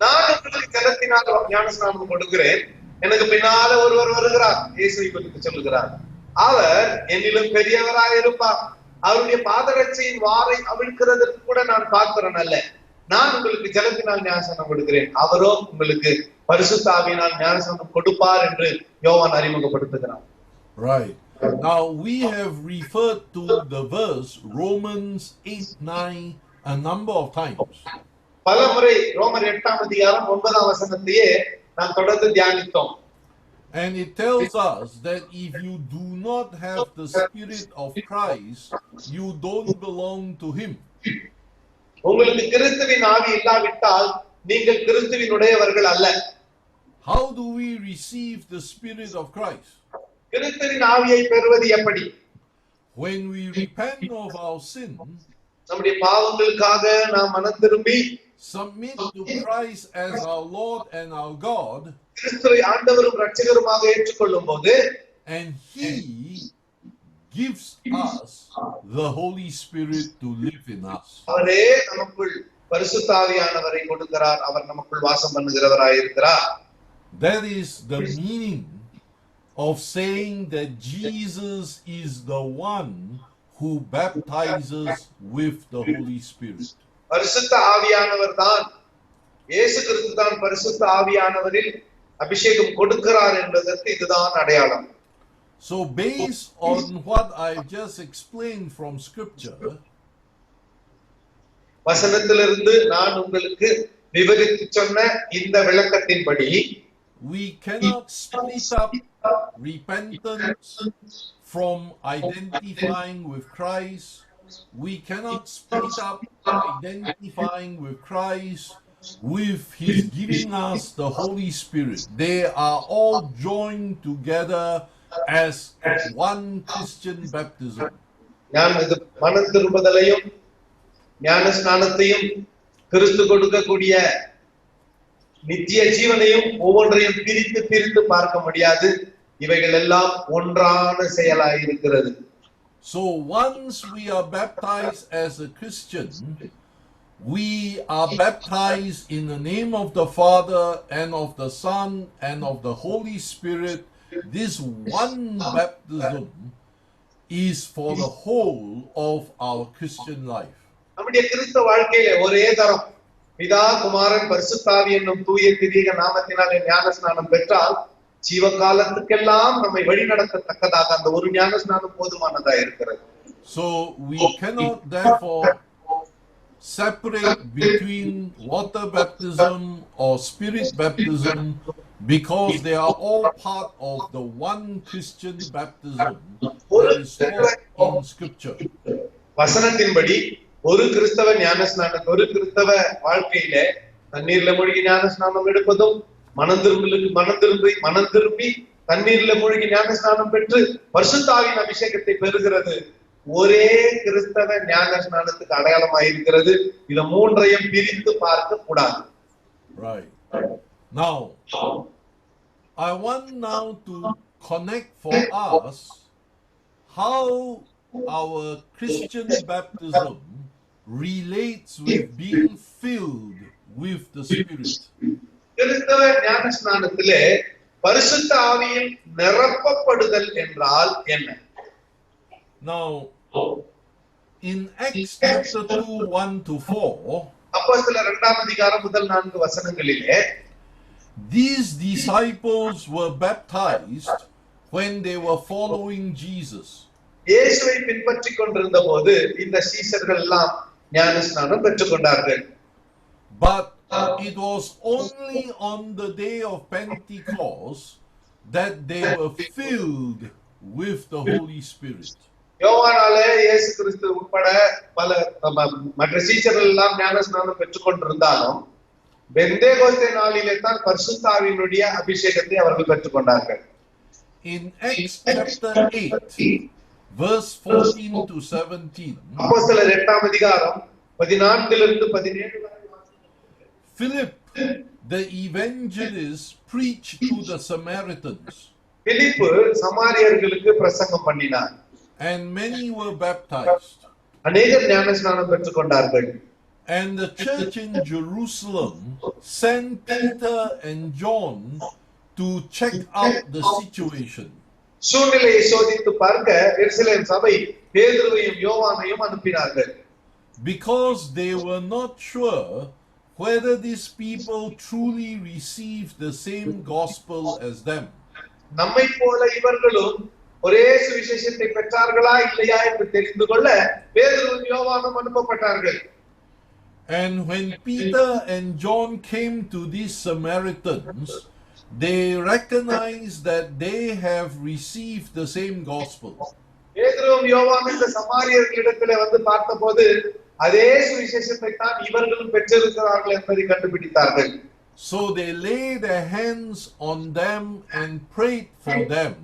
நான் உங்களுக்கு ஜலத்தினால் ஞான ஸ்நானம் கொடுக்கிறேன், எனக்கு பின்னால ஒருவர் வருகிறார், இயேசுவை குறித்து சொல்லுகிறார். அவர் என்னிலும் பெரியவராய் இருப்பார், அவருடைய பாதரட்சையின் வாரை அவிழ்க்கிறதற்கு கூட நான் பாத்திரன் அல்ல. நான் உங்களுக்கு ஜலத்தினால் ஞானஸ்நானம் கொடுக்கிறேன், அவரோ உங்களுக்கு பரிசுத்த ஆவியினால் ஞானஸ்நானம் கொடுப்பார் என்று யோவான் அறிமுகப்படுத்துகிறார். Right. Now we have referred to the verse Romans 8:9 a number of times. பலமுறை ரோமர் 8ஆம் அதிகாரம் 9ஆம் வசனத்தையே நாம் தொடர்ந்து தியானித்தோம். And it tells us that if you do not have the Spirit of Christ, you don't belong to him. உங்களுக்கு கிறிஸ்துவின் ஆவி இல்லாவிட்டால் நீங்கள் கிறிஸ்துவினுடையவர்கள் அல்ல. How do we receive the Spirit of Christ? கிறிஸ்துவின் ஆவியை பெறுவது எப்படி? When we repent of our sin, நம்முடைய பாவங்களுக்காக நாம் மனம் திரும்பி submit to Christ as our Lord and our God, கிறிஸ்துவை ஆண்டவரும் இரட்சகருமாக ஏற்றுக்கொள்ளும்போது, and he gives us the Holy Spirit to live in us. அவரே நமக்குள் பரிசுத்த ஆவியானவரை கொடுக்கிறார், அவர் நமக்குள் வாசம் பண்ணுகிறவராய் இருக்கிறார். That is the meaning of saying that Jesus is the one who baptizes with the Holy Spirit. பரிசுத்த ஆவியானவர் தான், இயேசு கிறிஸ்து தான் பரிசுத்த ஆவியானவரில் அபிஷேகம் கொடுக்கிறார் என்பதற்கு இதுதான் அடையாளம். So based on what I've just explained from scripture, வசனத்திலிருந்து நான் உங்களுக்கு விவரித்து சொன்ன இந்த விளக்கத்தின்படி we cannot split up repentance from identifying with Christ. We cannot split up identifying with Christ with his giving us the Holy Spirit. They are all joined together as one Christian baptism. மனம் திரும்புதலையும் ஞான ஸ்நானத்தையும் கிறிஸ்து கொடுக்கக்கூடிய நித்திய ஜீவனையும் ஒவ்வொன்றையும் பிரித்து பிரித்து பார்க்க முடியாது. இவைகள் எல்லாம் ஒன்றான செயலாய் இருக்கிறது. So once we are baptized as a Christian, we are baptized in the name of the Father and of the Son and of the Holy Spirit. This one baptism is for the whole of our Christian life. நம்முடைய கிறிஸ்தவ வாழ்க்கையிலே ஒரே தரம் பிதா குமாரன் பரிசுத்த ஆவி என்னும் தூய திரியக நாமத்தினாலே ஞான ஸ்நானம் பெற்றால் ஜீவகாலத்துக்கெல்லாம் நம்மை வழி நடத்தத்தக்கதாக அந்த ஒரு ஞான ஸ்நானம் போதுமானதா இருக்கிறது. So we cannot therefore separate between water baptism or spirit baptism, because they are all part of the one Christian baptism that is taught in scripture. வசனத்தின்படி ஒரு கிறிஸ்தவ ஞான ஸ்நானம், ஒரு கிறிஸ்தவ வாழ்க்கையிலே தண்ணீர்ல மூழ்கி ஞான ஸ்நானம் எடுப்பதும் மனம் திரும்பி தண்ணீர்ல மூழ்கி ஞான ஸ்நானம் பெற்று பரிசுத்த ஆவியின் அபிஷேகத்தை பெறுகிறது ஒரே கிறிஸ்தவ ஞான ஸ்நானத்துக்கு அடையாளமாக இருக்கிறது. இத மூன்றையும் பிரித்து பார்க்க கூடாது. Right. Now, I want now to connect for us how our Christian baptism relates with being filled with the Spirit. கிறிஸ்தவ ஞான ஸ்நானத்திலே பரிசுத்த ஆவியில் நிரப்பப்படுதல் என்றால் என்ன? Now, in Acts chapter 2, 1 to 4, அப்போஸ்தலர் 2ஆம் அதிகாரம் முதல் 4 வசனங்களிலே, these disciples were baptized when they were following Jesus. இயேசுவை பின்பற்றிக் கொண்டிருந்த போது இந்த சீஷர்கள் எல்லாம் ஞான ஸ்நானம் பெற்றுக் கொண்டார்கள். But it was only on the day of Pentecost that they were filled with the Holy Spirit. யோவானாலே இயேசு கிறிஸ்து உட்பட பல மற்ற சீஷர்கள் எல்லாம் ஞான ஸ்நானம் பெற்றுக் கொண்டிருந்தாலும் பெந்தேகோஸ்தே நாளிலே தான் பரிசுத்த ஆவியினுடைய அபிஷேகத்தை அவர்கள் பெற்றுக் கொண்டார்கள். In Acts chapter 8, verse 14 to 17, அப்போஸ்தலர் 8ஆம் அதிகாரம் 14 17 வரை Philip, the evangelist, preached to the Samaritans, பிலிப்பு சமாரியர்களுக்கு பிரசங்கம் பண்ணினார். and many were baptized. அநேகர் ஞான ஸ்நானம் பெற்றுக் கொண்டார்கள். And the church in Jerusalem sent Peter and John to check out the situation. சூழ்நிலையை சோதித்து பார்க்க எருசலேம் சபை பேதுருவையும் யோவானையும் அனுப்பினார்கள். Because they were not sure whether these people truly received the same gospel as them. நம்மை போல இவர்களும் ஒரே சுவிசேஷத்தை பெற்றார்களா இல்லையா என்று தெரிந்து கொள்ள பேதுருவும் யோவானும் அனுப்பப்பட்டார்கள். And when Peter and John came to these Samaritans, they recognized that they have received the same gospel. பேதுருவும் யோவானும் இந்த சமாரியர்களிடத்திலே வந்து பார்த்தபோது அதே சுவிசேஷத்தை தான் இவர்களும் பெற்றிருக்கிறார்கள் என்பதை கண்டுபிடித்தார்கள். So they laid their hands on them and prayed for them.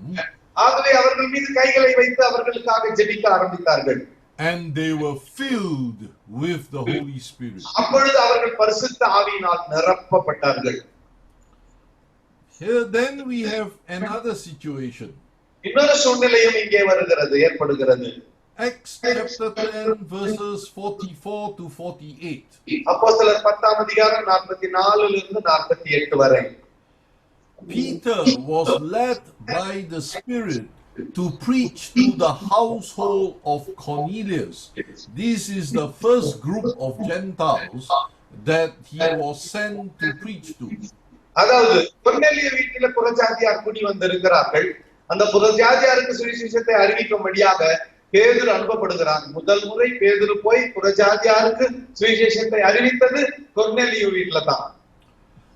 ஆகவே அவர்கள் மீது கைகளை வைத்து அவர்களுக்காக ஜெபிக்க ஆரம்பித்தார்கள். And they were filled with the Holy Spirit. அப்பொழுது அவர்கள் பரிசுத்த ஆவியினால் நிரப்பப்பட்டார்கள். Here then we have another situation. இன்னொரு சூழ்நிலையும் இங்கே வருகிறது, ஏற்படுகிறது. Acts chapter 10 verses 44 to 48. அப்போஸ்தலர் 10ஆம் அதிகாரம் 44 இலிருந்து 48 வரை. Peter was led by the Spirit to preach to the household of Cornelius. This is the first group of Gentiles that he was sent to preach to. அதாவது கொர்நேலிய வீட்டிலே புறஜாதியார் கூடி வந்திருக்கிறார்கள். அந்த புறஜாதியாருக்கு சுவிசேஷத்தை அறிவிக்கும்படியாக பேதுரு அனுப்பப்படுகிறார். முதல் முறை பேதுரு போய் புறஜாதியாருக்கு சுவிசேஷத்தை அறிவித்தது கொர்நேலிய வீட்டில தான்.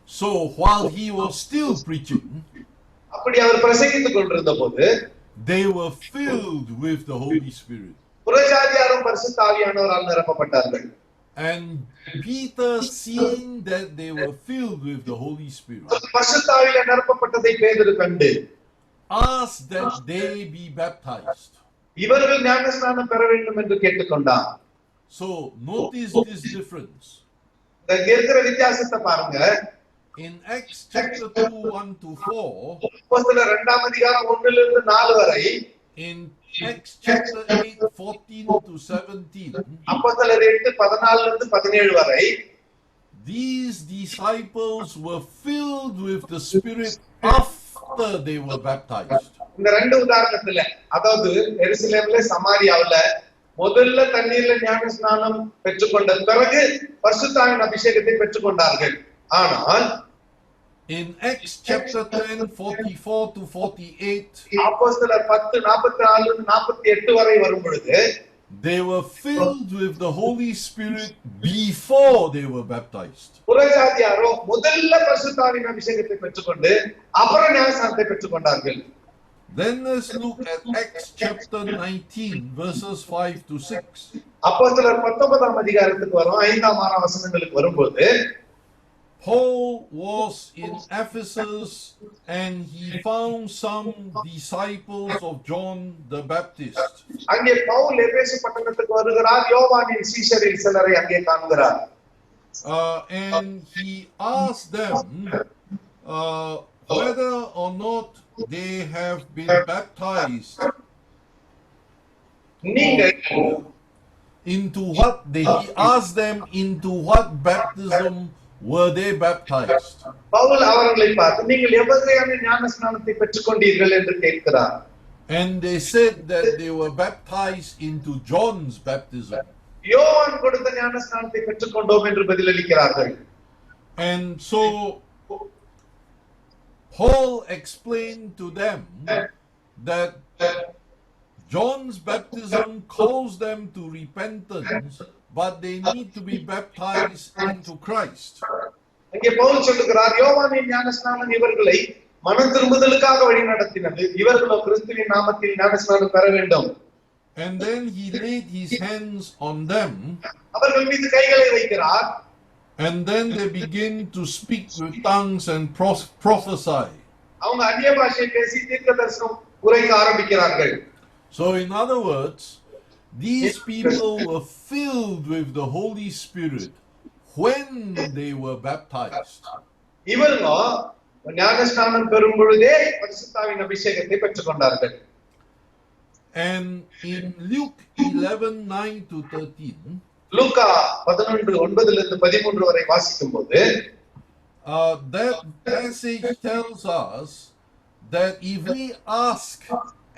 So while he was still preaching, அப்படி அவர் பிரசங்கித்துக் கொண்டிருந்த போது they were filled with the Holy Spirit. புறஜாதியாரும் பரிசுத்த ஆவியானவரால் நிரப்பப்பட்டார்கள். And Peter, seeing that they were filled with the Holy Spirit, பரிசுத்த ஆவியிலே நிரப்பப்பட்டதை பேதுரு கண்டு asked that they be baptized. இவர்கள் ஞான ஸ்நானம் பெற வேண்டும் என்று கேட்டுக்கொண்டார். So notice this difference. இங்க இருக்கிற வித்தியாசத்தை பாருங்க. In Acts chapter 2, 1 to 4, அப்போஸ்தலர் 2ஆம் அதிகாரம் 1 இலிருந்து 4 வரை, in Acts chapter 8, 14 to 17, அப்போஸ்தலர் 8 14 இலிருந்து 17 வரை, these disciples were filled with the Spirit after they were baptized. இந்த ரெண்டு உதாரணத்துல, அதாவது எருசலேம்ல சமாரியாவுல முதல்ல தண்ணீர்ல ஞான ஸ்நானம் பெற்றுக்கொண்ட பிறகு பரிசுத்த ஆவியின் அபிஷேகத்தை பெற்றுக்கொண்டார்கள். ஆனால் in Acts chapter 10, 44 to 48, அப்போஸ்தலர் 10 44 48 வரை வரும் பொழுது they were filled with the Holy Spirit before they were baptized. புறஜாதியாரோ முதல்ல பரிசுத்த ஆவியின் அபிஷேகத்தை பெற்றுக்கொண்டு அப்புறம் ஞானஸ்நானத்தை பெற்றுக்கொண்டார்கள். Then let's look at Acts chapter 19 verses 5 to 6. அப்போஸ்தலர் 19ஆம் அதிகாரத்துக்கு வரும் 5ஆம் 6ஆம் வசனங்களுக்கு வரும்போது, Paul was in Ephesus and he found some disciples of John the Baptist. அங்கே பவுல் எபேசு பட்டணத்துக்கு வருகிறார். யோவானின் சீஷரில் சிலரை அங்கே காண்கிறார். And he asked them whether or not they have been baptized. Into what he asked them into what baptism were they baptized? Pavul அவர்களை பார்த்து நீங்கள் எவ்வகையான ஞானஸ்நானத்தை பெற்றுக்கொண்டீர்கள் என்று கேட்கிறார். And they said that they were baptized into John's baptism. யோவான் கொடுத்த ஞானஸ்நானத்தை பெற்றுக்கொண்டோம் என்று பதிலளிக்கிறார்கள். And so Paul explained to them that John's baptism calls them to repentance, but they need to be baptized into Christ. அங்கே பவுல் சொல்லுகிறார், யோவானின் ஞானஸ்நானம் இவர்களை மனம் திரும்புதலுக்காக வழி நடத்தினது, இவர்களோ கிறிஸ்துவின் நாமத்தில் ஞானஸ்நானம் பெற வேண்டும். And then he laid his hands on them, அவர்கள் மீது கைகளை வைக்கிறார். and then they begin to speak with tongues and prophesy. அவங்க அந்நிய பாஷை பேசி தீர்க்கதரிசனம் உரைக்க ஆரம்பிக்கிறார்கள். So in other words, these people were filled with the Holy Spirit when they were baptized. இவர்களோ ஞானஸ்நானம் பெறும் பொழுதே பரிசுத்தாவின் அபிஷேகத்தை பெற்றுக்கொண்டார்கள். And in Luke 11:9 to 13, லூக்கா 11:9 13 வரை வாசிக்கும்போது that passage tells us that if we ask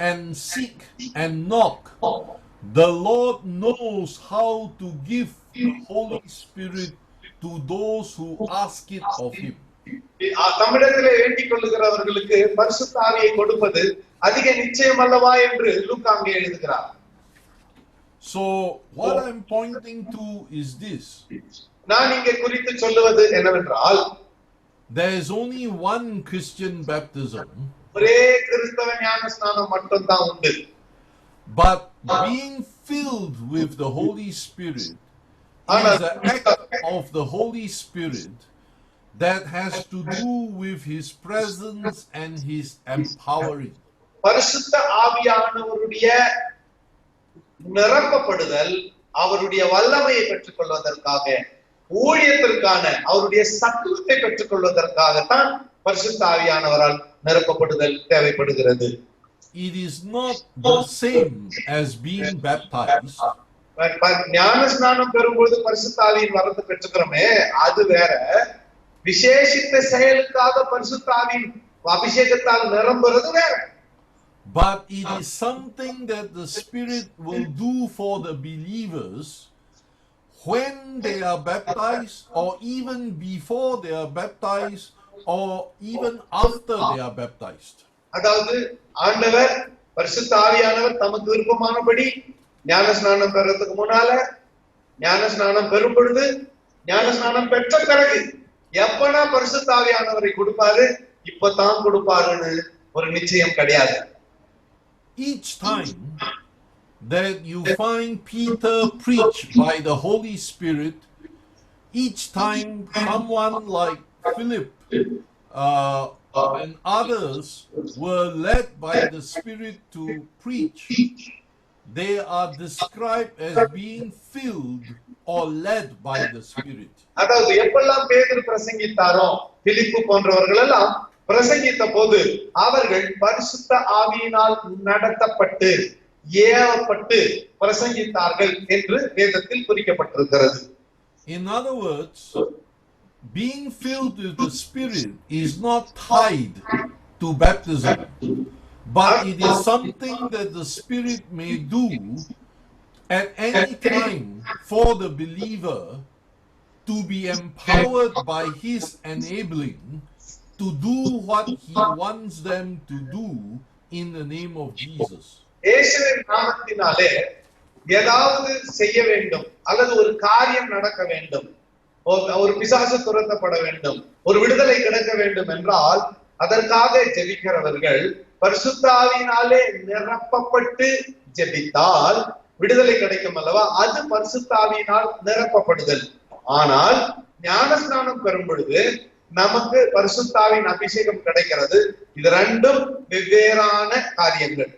and seek and knock, the Lord knows how to give the Holy Spirit to those who ask it of Him. தமிழத்திலே வேண்டிக் கொள்ளுகிறவர்களுக்கு பரிசுத்த ஆவியை கொடுப்பது அதிக நிச்சயம் அல்லவா என்று லூக்கா அங்கே எழுதுகிறார். So what I'm pointing to is this. நான் இங்கே குறித்து சொல்லுவது என்னவென்றால், there is only one Christian baptism. ஒரே கிறிஸ்தவ ஞானஸ்நானம் மட்டும் தான் உண்டு. But being filled with the Holy Spirit is an act of the Holy Spirit that has to do with His presence and His empowering. பரிசுத்த ஆவியானவருடைய நிரப்பப்படுதல் அவருடைய வல்லமையை பெற்றுக் கொள்வதற்காக, ஊழியத்திற்கான அவருடைய சத்துவத்தை பெற்றுக் கொள்வதற்காகத்தான் பரிசுத்த ஆவியானவரால் நிரப்பப்படுதல் தேவைப்படுகிறது. It is not the same as being baptized. ஞானஸ்நானம் பெறும்போது பரிசுத்த ஆவியின் வரத்தை பெற்றுக்கிறோமே, அது வேற. விசேஷித்த செயலுக்காக பரிசுத்த ஆவியின் அபிஷேகத்தால் நிரம்புறது வேற. But it is something that the Spirit will do for the believers when they are baptized, or even before they are baptized, or even after they are baptized. அதாவது ஆண்டவர் பரிசுத்த ஆவியானவர் தமக்கு விருப்பமானபடி ஞானஸ்நானம் பெறதுக்கு முன்னால, ஞானஸ்நானம் பெறும் பொழுது, ஞானஸ்நானம் பெற்ற பிறகு எப்பனா பரிசுத்த ஆவியானவரை கொடுப்பாரு, இப்பதான் கொடுப்பாருன்னு ஒரு நிச்சயம் கிடையாது. Each time that you find Peter preach by the Holy Spirit, each time someone like Philip and others were led by the Spirit to preach, they are described as being filled or led by the Spirit. அதாவது எப்பெல்லாம் பேதுரு பிரசங்கித்தாரோ, பிலிப்பு போன்றவர்கள் எல்லாம் பிரசங்கித்த போது அவர்கள் பரிசுத்த ஆவியினால் நடத்தப்பட்டு ஏவப்பட்டு பிரசங்கித்தார்கள் என்று வேதத்தில் குறிக்கப்பட்டிருக்கிறது. In other words, being filled with the Spirit is not tied to baptism, but it is something that the Spirit may do at any time for the believer to be empowered by His enabling to do what He wants them to do in the name of Jesus. இயேசுவின் நாமத்தினாலே ஏதாவது செய்ய வேண்டும் அல்லது ஒரு காரியம் நடக்க வேண்டும், ஒரு பிசாசு துரத்தப்பட வேண்டும், ஒரு விடுதலை கிடைக்க வேண்டும் என்றால் அதற்காக ஜெபிக்கிறவர்கள் பரிசுத்த ஆவியினாலே நிரப்பப்பட்டு ஜெபித்தால் விடுதலை கிடைக்கும் அல்லவா? அது பரிசுத்த ஆவியினால் நிரப்பப்படுதல். ஆனால் ஞானஸ்நானம் பெறும் பொழுது நமக்கு பரிசுத்தாவின் அபிஷேகம் கிடைக்கிறது. இது ரெண்டும் வெவ்வேறான காரியங்கள்.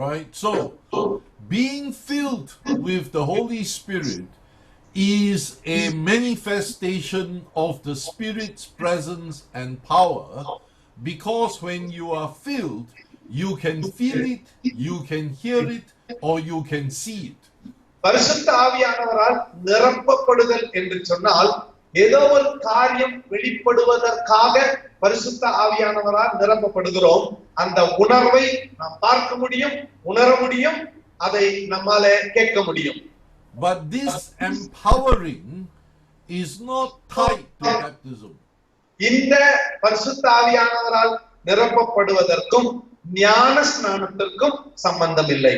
Right? So, being filled with the Holy Spirit is a manifestation of the Spirit's presence and power, because when you are filled, you can feel it, you can hear it, or you can see it. பரிசுத்த ஆவியானவரால் நிரப்பப்படுதல் என்று சொன்னால் ஏதோ ஒரு காரியம் வெளிப்படுவதற்காக பரிசுத்த ஆவியானவரால் நிரப்பப்படுகிறோம். அந்த உணர்வை நாம் பார்க்க முடியும், உணர முடியும், அதை நம்மால கேட்க முடியும். But this empowering is not tied to baptism. இந்த பரிசுத்த ஆவியானவரால் நிரப்பப்படுவதற்கும் ஞான ஸ்நானத்திற்கும் சம்பந்தம் இல்லை.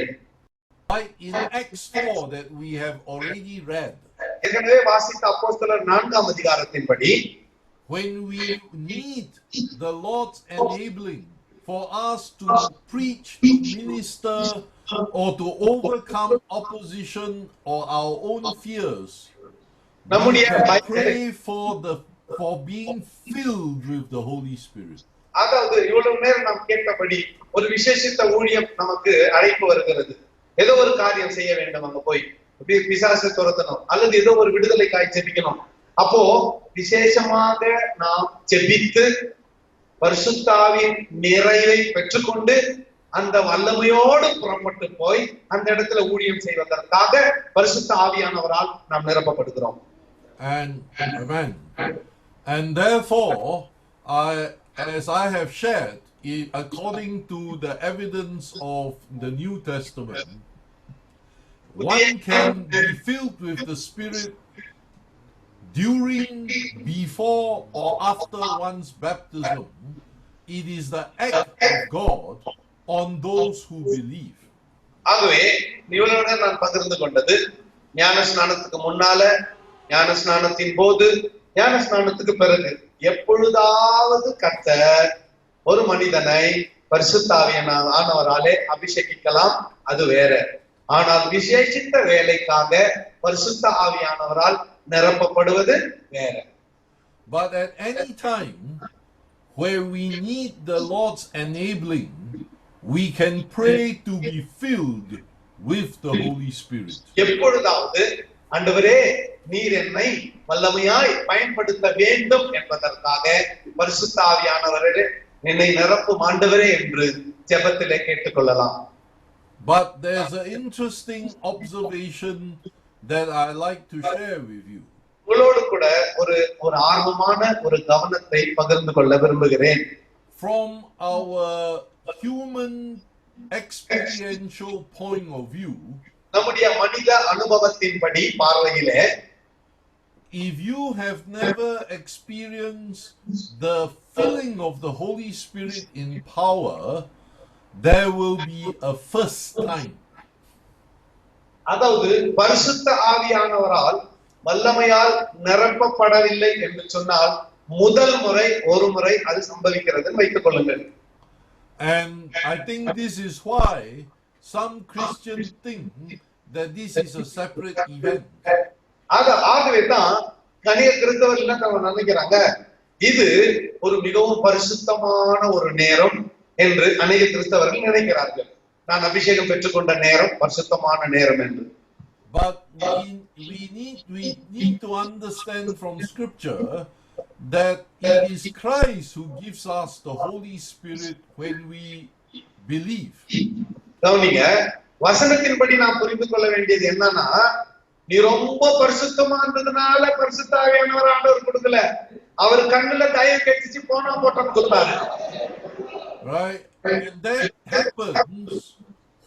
Like in Acts 4 that we have already read, ஏற்கனவே வாசித்த அப்போஸ்தலர் 4ஆம் அதிகாரத்தின்படி, when we need the Lord's enabling for us to preach, to minister, or to overcome opposition or our own fears, we can pray for being filled with the Holy Spirit. அதாவது இவ்வளவு நேரம் நாம் கேட்டபடி ஒரு விசேஷித்த ஊழியம் நமக்கு அழைப்பு வருகிறது. ஏதோ ஒரு காரியம் செய்ய வேண்டும், அங்க போய் பிசாசை துரத்தணும், அல்லது ஏதோ ஒரு விடுதலைக்காய் ஜெபிக்கணும். அப்போ விசேஷமாக நாம் ஜெபித்து பரிசுத்த ஆவியின் நிறைவை பெற்றுக்கொண்டு அந்த வல்லமையோடு புறப்பட்டு போய் அந்த இடத்துல ஊழியம் செய்வதற்காக பரிசுத்த ஆவியானவரால் நாம் நிரப்பப்படுகிறோம். And therefore, as I have shared, according to the evidence of the New Testament, one can be filled with the Spirit during, before, or after one's baptism. It is the act of God on those who believe. ஆகவே இவளோட நான் பகிர்ந்து கொண்டது ஞான ஸ்நானத்துக்கு முன்னால, ஞான ஸ்நானத்தின் போது, ஞான ஸ்நானத்துக்கு பிறகு எப்பொழுதாவது கர்த்தர் ஒரு மனிதனை பரிசுத்த ஆவியானவராலே அபிஷேகிக்கலாம், அது வேற. ஆனால் விசேஷித்த வேலைக்காக பரிசுத்த ஆவியானவரால் நிரப்பப்படுவது வேற. But at any time where we need the Lord's enabling, we can pray to be filled with the Holy Spirit. எப்பொழுதாவது ஆண்டவரே நீர் என்னை வல்லமையாய் பயன்படுத்த வேண்டும் என்பதற்காக பரிசுத்த ஆவியானவரே என்னை நிரப்பும் ஆண்டவரே என்று ஜெபத்திலே கேட்டுக்கொள்ளலாம். But there's an interesting observation that I like to share with you. உங்களோடு கூட ஒரு ஆர்வமான ஒரு கவனத்தை பகிர்ந்து கொள்ள விரும்புகிறேன். From our human experiential point of view, நம்முடைய மனித அனுபவத்தின்படி பார்வையிலே, if you have never experienced the filling of the Holy Spirit in power, there will be a first time. அதாவது பரிசுத்த ஆவியானவரால் வல்லமையால் நிரப்பப்படவில்லை என்று சொன்னால் முதல் முறை ஒரு முறை அது சம்பவிக்கிறது வைத்துக் கொள்ளுங்கள். And I think this is why some Christians think that this is a separate event. ஆகவே தான் கனிய கிறிஸ்தவர்கள் என்ன நினைக்கிறாங்க, இது ஒரு மிகவும் பரிசுத்தமான ஒரு நேரம் என்று அநேக கிறிஸ்தவர்கள் நினைக்கிறார்கள். நான் அபிஷேகம் பெற்றுக்கொண்ட நேரம் பரிசுத்தமான நேரம் என்று. But we need to understand from Scripture that it is Christ who gives us the Holy Spirit when we believe. கவனிங்க, வசனத்தின்படி நாம் புரிந்து கொள்ள வேண்டியது என்னன்னா, நீ ரொம்ப பரிசுத்தமானதுனால பரிசுத்த ஆவியானவர் ஆண்டவர் கொடுக்கல, அவர் கண்ணுல தயவு கட்டிச்சு போனா போட்டோம் கொடுத்தாரு. Right? And that happens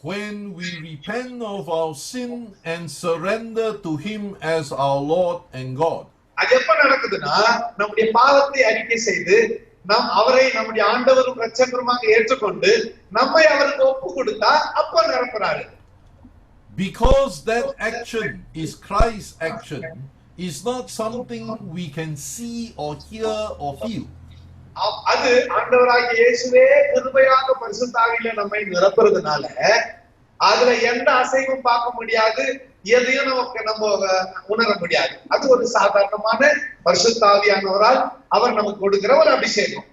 when we repent of our sin and surrender to Him as our Lord and God. அது எப்ப நடக்குதுன்னா, நம்முடைய பாவத்தை அறிக்கை செய்து நாம் அவரை நம்முடைய ஆண்டவரும் இரட்சகருமாக ஏற்றுக்கொண்டு நம்மை அவருக்கு ஒப்பு கொடுத்தா அப்ப நிரப்புறாரு. Because that action is Christ's action, is not something we can see or hear or feel. அது ஆண்டவராகிய இயேசுவே கிருபையாக பரிசுத்த ஆவியிலே நம்மை நிரப்புறதுனால அதுல எந்த அசைவும் பார்க்க முடியாது, எதையும் நம்ம உணர முடியாது. அது ஒரு சாதாரணமான பரிசுத்த ஆவியானவரால் அவர் நமக்கு கொடுக்கிற ஒரு அபிஷேகம்.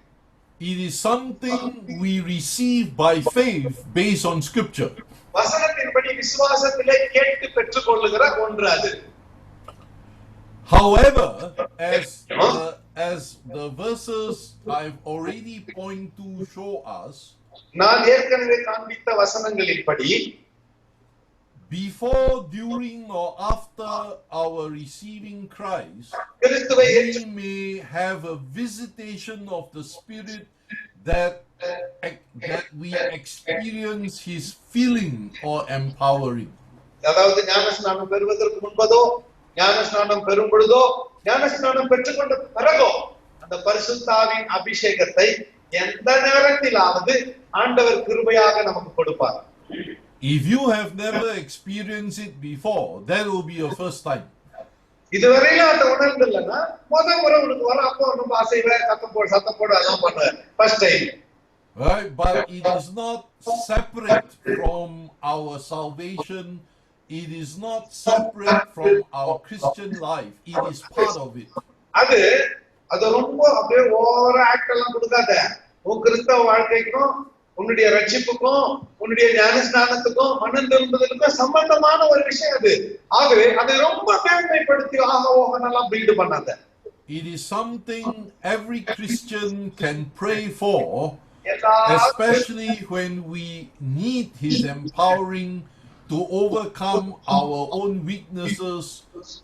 It is something we receive by faith based on scripture. வசனத்தின்படி விசுவாசத்திலே கேட்டு பெற்றுக்கொள்ளுகிற ஒன்று அது. However, as the verses I've already pointed to show us, நான் ஏற்கனவே காண்பித்த வசனங்களின்படி before, during, or after our receiving Christ, கிறிஸ்துவை we may have a visitation of the Spirit that we experience His filling or empowering. அதாவது ஞானஸ்நானம் பெறுவதற்கு முன்பதோ, ஞானஸ்நானம் பெறும் பொழுதோ, ஞானஸ்நானம் பெற்றுக்கொண்ட பிறகோ அந்த பரிசுத்த ஆவியின் அபிஷேகத்தை எந்த நேரத்திலாவது ஆண்டவர் கிருபையாக நமக்கு கொடுப்பார். If you have never experienced it before, that will be your first time. இதுவரையிலும் அதை உணர்ந்தில்லைன்னா முதல் முறை உனக்கு வர, அப்போ ரொம்ப அசைவ சத்தம் போடு அதான் பண்ணுவ first time. Right, but it is not separate from our salvation. It is not separate from our Christian life. It is part of it. அது ரொம்ப அப்படியே ஓவர ஆக்ட் எல்லாம் கொடுக்காத. உன் கிறிஸ்தவ வாழ்க்கைக்கும் உன்னுடைய ரட்சிப்புக்கும் உன்னுடைய ஞானஸ்நானத்துக்கும் மனம் திரும்புதலுக்கும் சம்பந்தமான ஒரு விஷயம் அது. ஆகவே அதை ரொம்ப மேன்மைப்படுத்தி ஓகனெல்லாம் பில்ட் பண்ணாத. It is something every Christian can pray for, especially when we need His empowering to overcome our own weaknesses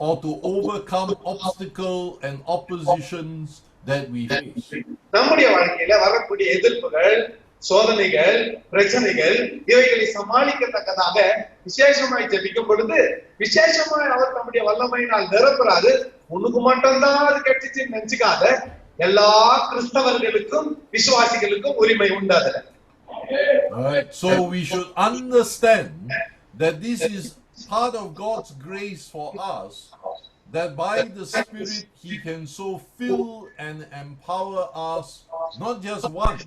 or to overcome obstacles and oppositions that we face. நம்முடைய வாழ்க்கையில வரக்கூடிய எதிர்ப்புகள், சோதனைகள், பிரச்சனைகள் இவைகளை சமாளிக்கத்தக்கதாக விசேஷமாய் ஜெபிக்கும் பொழுது விசேஷமாய் அவர் நம்முடைய வல்லமையினால் நிரப்புறாரு. உனக்கு மட்டும்தான் அது கெட்டுச்சுன்னு நினைச்சுக்காத. எல்லா கிறிஸ்தவர்களுக்கும் விசுவாசிகளுக்கும் உரிமை உண்டு அதுல. Right, so we should understand that this is part of God's grace for us, that by the Spirit He can so fill and empower us, not just once,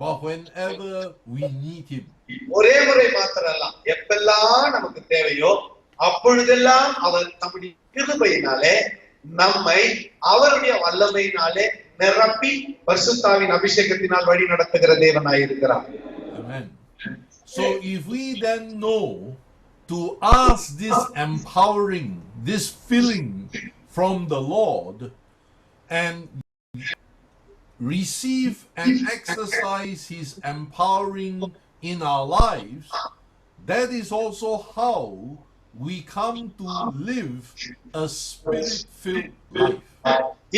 but whenever we need Him. ஒரே முறை மாத்திரல்ல, எப்பெல்லாம் நமக்கு தேவையோ அப்பொழுதெல்லாம் அவர் நம்முடைய கிருபையினாலே நம்மை அவருடைய வல்லமையினாலே நிரப்பி பரிசுத்தாவின் அபிஷேகத்தினால் வழி நடத்துகிற தேவனாய் இருக்கிறார். Amen. So if we then know to ask this empowering, this filling from the Lord, and receive and exercise His empowering in our lives, that is also how we come to live a spirit-filled life.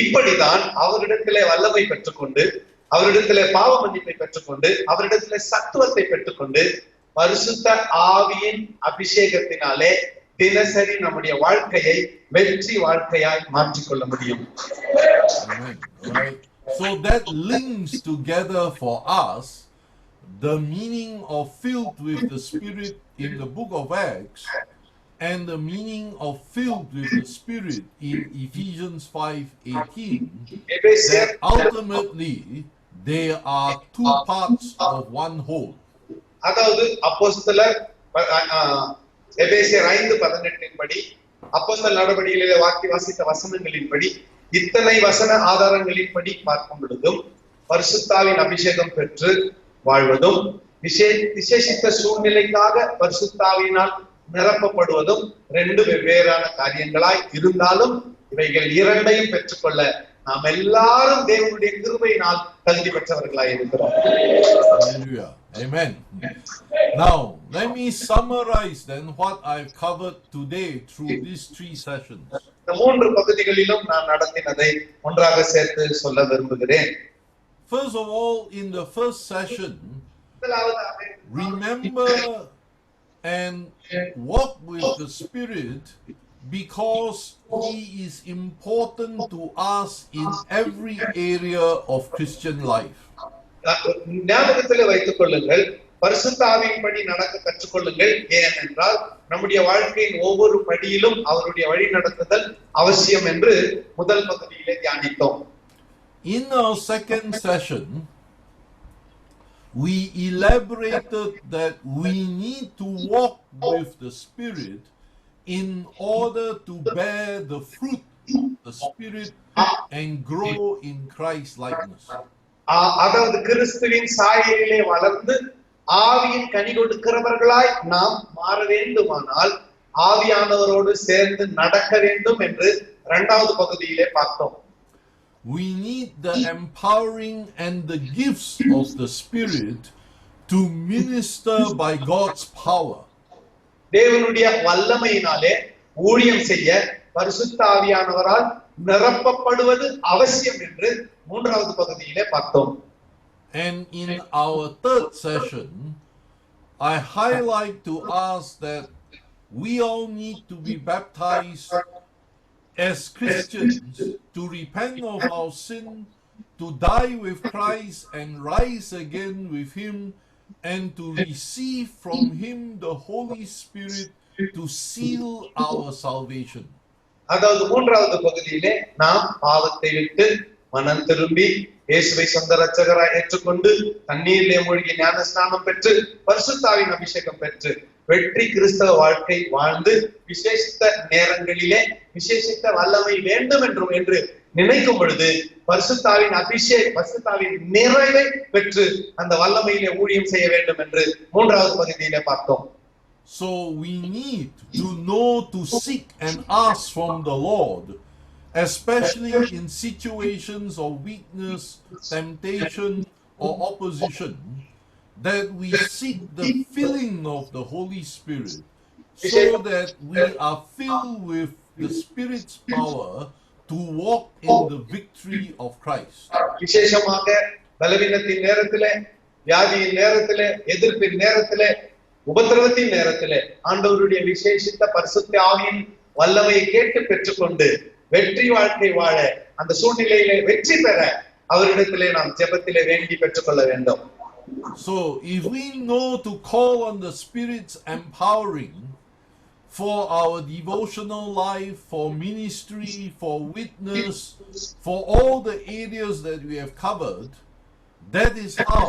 இப்படிதான் அவரிடத்திலே வல்லமை பெற்றுக்கொண்டு, அவரிடத்திலே பாவ மன்னிப்பை பெற்றுக்கொண்டு, அவரிடத்திலே சத்துவத்தை பெற்றுக்கொண்டு, பரிசுத்த ஆவியின் அபிஷேகத்தினாலே தினசரி நம்முடைய வாழ்க்கையை வெற்றி வாழ்க்கையாய் மாற்றிக்கொள்ள முடியும். Amen. Right. So that links together for us the meaning of filled with the Spirit in the book of Acts and the meaning of filled with the Spirit in Ephesians 5:18, that ultimately they are two parts of one whole. அதாவது அப்போஸ்தலர் எபேசியர் 5:18 படி, அப்போஸ்தலர் நடவடிக்கைகளிலே வாசித்த வசனங்களின்படி, இத்தனை வசன ஆதாரங்களின்படி பார்க்கும் பொழுதும் பரிசுத்தாவின் அபிஷேகம் பெற்று வாழ்வதும் விசேஷித்த சூழ்நிலைக்காக பரிசுத்தாவினால் நிரப்பப்படுவதும் ரெண்டு வெவ்வேறான காரியங்களாய் இருந்தாலும் இவைகள் இரண்டையும் பெற்றுக்கொள்ள நாம் எல்லாரும் தேவனுடைய கிருபையினால் தகுதி பெற்றவர்களாய் இருக்கிறோம். Hallelujah. Amen. Now, let me summarize then what I've covered today through these 3 sessions. இந்த 3 பகுதிகளிலும் நான் நடத்தினதை ஒன்றாக சேர்த்து சொல்ல விரும்புகிறேன். First of all, in the first session, remember and walk with the Spirit because He is important to us in every area of Christian life. ஞாபகத்தில் வைத்துக் கொள்ளுங்கள், பரிசுத்த ஆவியின்படி நடக்க கற்றுக்கொள்ளுங்கள். ஏனென்றால் நம்முடைய வாழ்க்கையின் ஒவ்வொரு படியிலும் அவருடைய வழி நடத்துதல் அவசியம் என்று முதல் பகுதியிலே தியானித்தோம். In our second session, we elaborated that we need to walk with the Spirit in order to bear the fruit of the Spirit and grow in Christ likeness. அதாவது கிறிஸ்துவின் சாயலிலே வளர்ந்து ஆவியின் கனி கொடுக்கிறவர்களாய் நாம் மாற வேண்டுமானால் ஆவியானவரோடு சேர்ந்து நடக்க வேண்டும் என்று இரண்டாவது பகுதியிலே பார்த்தோம். We need the empowering and the gifts of the Spirit to minister by God's power. தேவனுடைய வல்லமையினாலே ஊழியம் செய்ய பரிசுத்த ஆவியானவரால் நிரப்பப்படுவது அவசியம் என்று மூன்றாவது பகுதியிலே பார்த்தோம். And in our third session, I highlight to us that we all need to be baptized as Christians to repent of our sin, to die with Christ and rise again with Him, and to receive from Him the Holy Spirit to seal our salvation. அதாவது மூன்றாவது பகுதியிலே நாம் பாவத்தை விட்டு மனம் திரும்பி இயேசுவை சொந்த இரட்சகராய் ஏற்றுக்கொண்டு தண்ணீரிலே மூழ்கி ஞான ஸ்நானம் பெற்று பரிசுத்தாவின் அபிஷேகம் பெற்று வெற்றி கிறிஸ்தவ வாழ்க்கை வாழ்ந்து விசேஷித்த நேரங்களிலே விசேஷித்த வல்லமை வேண்டும் என்று நினைக்கும் பொழுது பரிசுத்தாவின் பரிசுத்தாவின் நிறைவை பெற்று அந்த வல்லமையிலே ஊழியம் செய்ய வேண்டும் என்று மூன்றாவது பகுதியிலே பார்த்தோம். So we need to know to seek and ask from the Lord, especially in situations of weakness, temptation, or opposition, that we seek the filling of the Holy Spirit so that we are filled with the Spirit's power to walk in the victory of Christ. விசேஷமாக பலவீனத்தின் நேரத்திலே, வியாதியின் நேரத்திலே, எதிர்ப்பின் நேரத்திலே, உபத்திரவத்தின் நேரத்திலே ஆண்டவருடைய விசேஷித்த பரிசுத்த ஆவியின் வல்லமையை கேட்டு பெற்றுக்கொண்டு வெற்றி வாழ்க்கை வாழ அந்த சூழ்நிலையிலே வெற்றி பெற அவரிடத்திலே நாம் ஜெபத்திலே வேண்டி பெற்றுக்கொள்ள வேண்டும். So if we know to call on the Spirit's empowering for our devotional life, for ministry, for witness, for all the areas that we have covered, that is how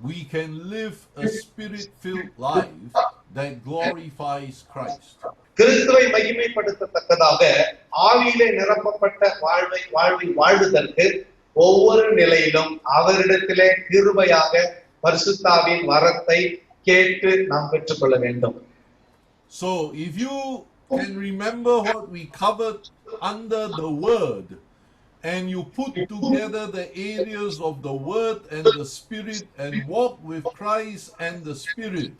we can live a Spirit-filled life that glorifies Christ. கிறிஸ்துவை மகிமைப்படுத்தத்தக்கதாக ஆவியிலே நிரப்பப்பட்ட வாழ்வை வாழ்வதற்கு ஒவ்வொரு நிலையிலும் அவரிடத்திலே கிருபையாக பரிசுத்தாவின் வரத்தை கேட்டு நாம் பெற்றுக்கொள்ள வேண்டும். So if you can remember what we covered under the Word, and you put together the areas of the Word and the Spirit and walk with Christ and the Spirit,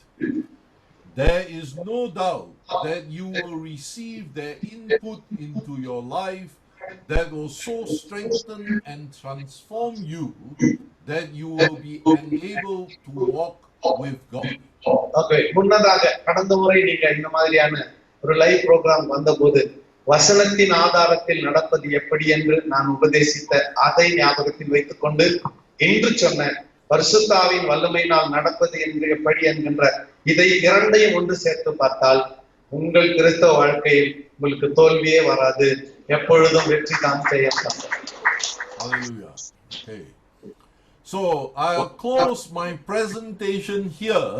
there is no doubt that you will receive their input into your life that will so strengthen and transform you that you will be enabled to walk with God. Okay, முன்னதாக கடந்த முறை நீங்க இந்த மாதிரியான ஒரு live program வந்தபோது வசனத்தின் ஆதாரத்தில் நடப்பது எப்படி என்று நான் உபதேசித்த அதை ஞாபகத்தில் வைத்துக் கொண்டு இன்று சொன்ன பரிசுத்தாவின் வல்லமையினால் நடப்பது என்று எப்படி என்கின்ற இதை இரண்டையும் ஒன்று சேர்த்து பார்த்தால் உங்கள் கிறிஸ்தவ வாழ்க்கையில் உங்களுக்கு தோல்வியே வராது, எப்பொழுதும் வெற்றி தான் செய்யலாம். Hallelujah. Okay. So I'll close my presentation here,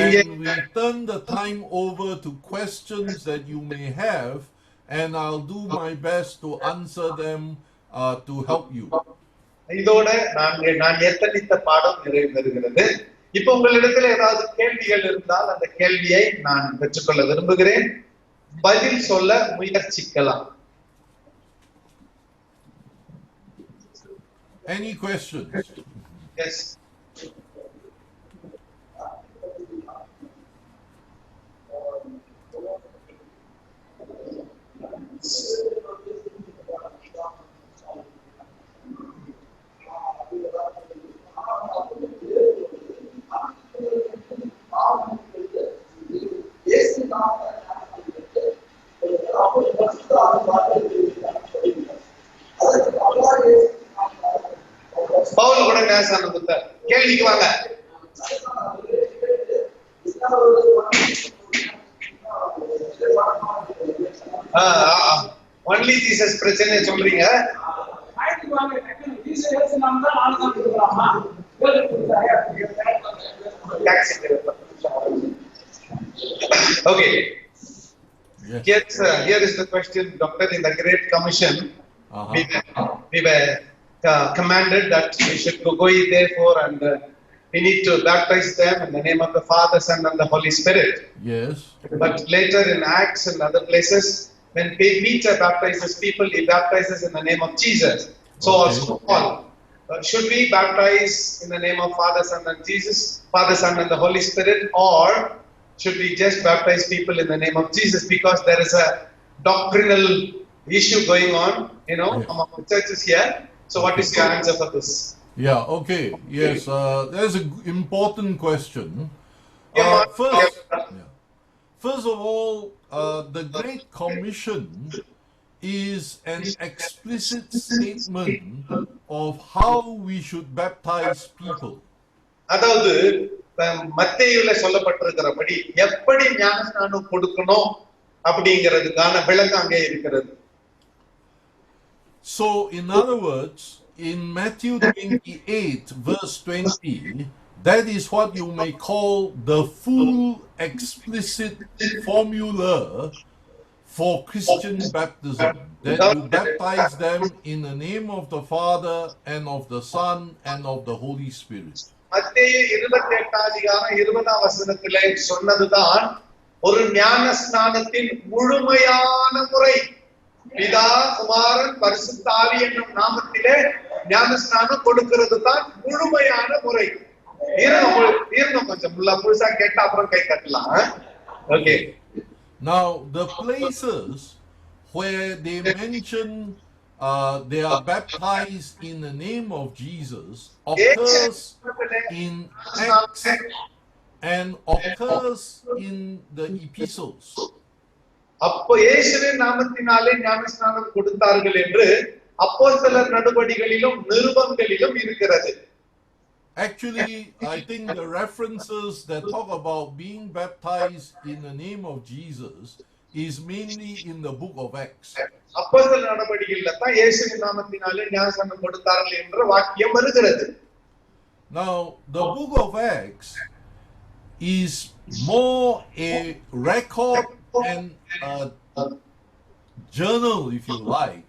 and we turn the time over to questions that you may have, and I'll do my best to answer them to help you. இதோட நான் எத்தனித்த பாடம் நிறைவு பெறுகிறது. இப்ப உங்களிடத்துல ஏதாவது கேள்விகள் இருந்தால் அந்த கேள்வியை நான் பெற்றுக்கொள்ள விரும்புகிறேன். பதில் சொல்ல முயற்சிக்கலாம். Any questions? Yes. பவுல் கூட நேசம் புத்தர் கேள்விக்கு வாங்க. ஒன்லி ஜீசஸ் பிரச்சனை சொல்றீங்க. Okay, Yes. Here is the question, Doctor. In the Great Commission, Uh-huh. we were commanded that we should go ye therefore and we need to baptize them in the name of the Father, Son, and the Holy Spirit. Yes. But later in Acts and other places, when Peter baptizes people, he baptizes in the name of Jesus. So Okay. also Paul. Should we baptize in the name of Father, Son, and Jesus, Father, Son, and the Holy Spirit, or should we just baptize people in the name of Jesus? Because there is a doctrinal issue going on, Yeah. among the churches here. So what is your answer for this? Yeah, okay. Yes, that's an important question. Yeah, First of all, the Great Commission is an explicit statement of how we should baptize people. அதாவது மத்தேயுல சொல்லப்பட்டிருக்கிறபடி எப்படி ஞானஸ்நானம் கொடுக்கணும் அப்படிங்கிறதுக்கான விளக்கம் அங்கே இருக்கிறது. So, in other words, in Matthew 28, verse 20, that is what you may call the full explicit formula for Christian baptism. That you baptize them in the name of the Father and of the Son and of the Holy Spirit. மத்தேயு 28:20 சொன்னதுதான் ஒரு ஞானஸ்நானத்தின் முழுமையான முறை. பிதா, குமாரன், பரிசுத்த ஆவி என்னும் நாமத்திலே ஞானஸ்நானம் கொடுக்கிறது தான் முழுமையான முறை. தீர்ணம் கொஞ்சம் முழுசா கேட்டா அப்புறம் கை கட்டலாம். Okay. Now, the places where they mention they are baptized in the name of Jesus occurs in Acts and occurs in the epistles. அப்போ இயேசுவின் நாமத்தினாலே ஞானஸ்நானம் கொடுத்தார்கள் என்று அப்போஸ்தலர் நடபடிகளிலும் நிருபங்களிலும் இருக்கிறது. Actually, I think the references that talk about being baptized in the name of Jesus is mainly in the book of Acts. அப்போஸ்தலர் நடபடிகளில தான் இயேசுவின் நாமத்தினாலே ஞானஸ்நானம் கொடுத்தார்கள் என்ற வாக்கியம் வருகிறது. Now, the book of Acts is more a record and a journal, if you like,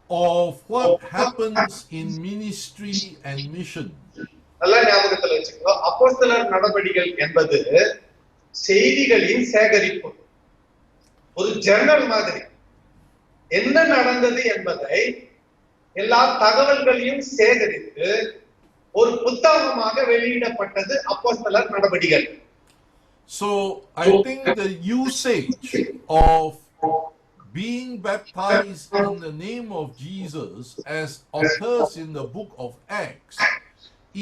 of what happens in ministry and mission. நல்லா ஞாபகத்துல வச்சுக்கோ. அப்போஸ்தலர் நடபடிகள் என்பது செய்திகளின் சேகரிப்பு, ஒரு ஜர்னல் மாதிரி. என்ன நடந்தது என்பதை எல்லா தகவல்களையும் சேகரித்து ஒரு புத்தகமாக வெளியிடப்பட்டது அப்போஸ்தலர் நடபடிகள். So I think the usage of being baptized in the name of Jesus as occurs in the book of Acts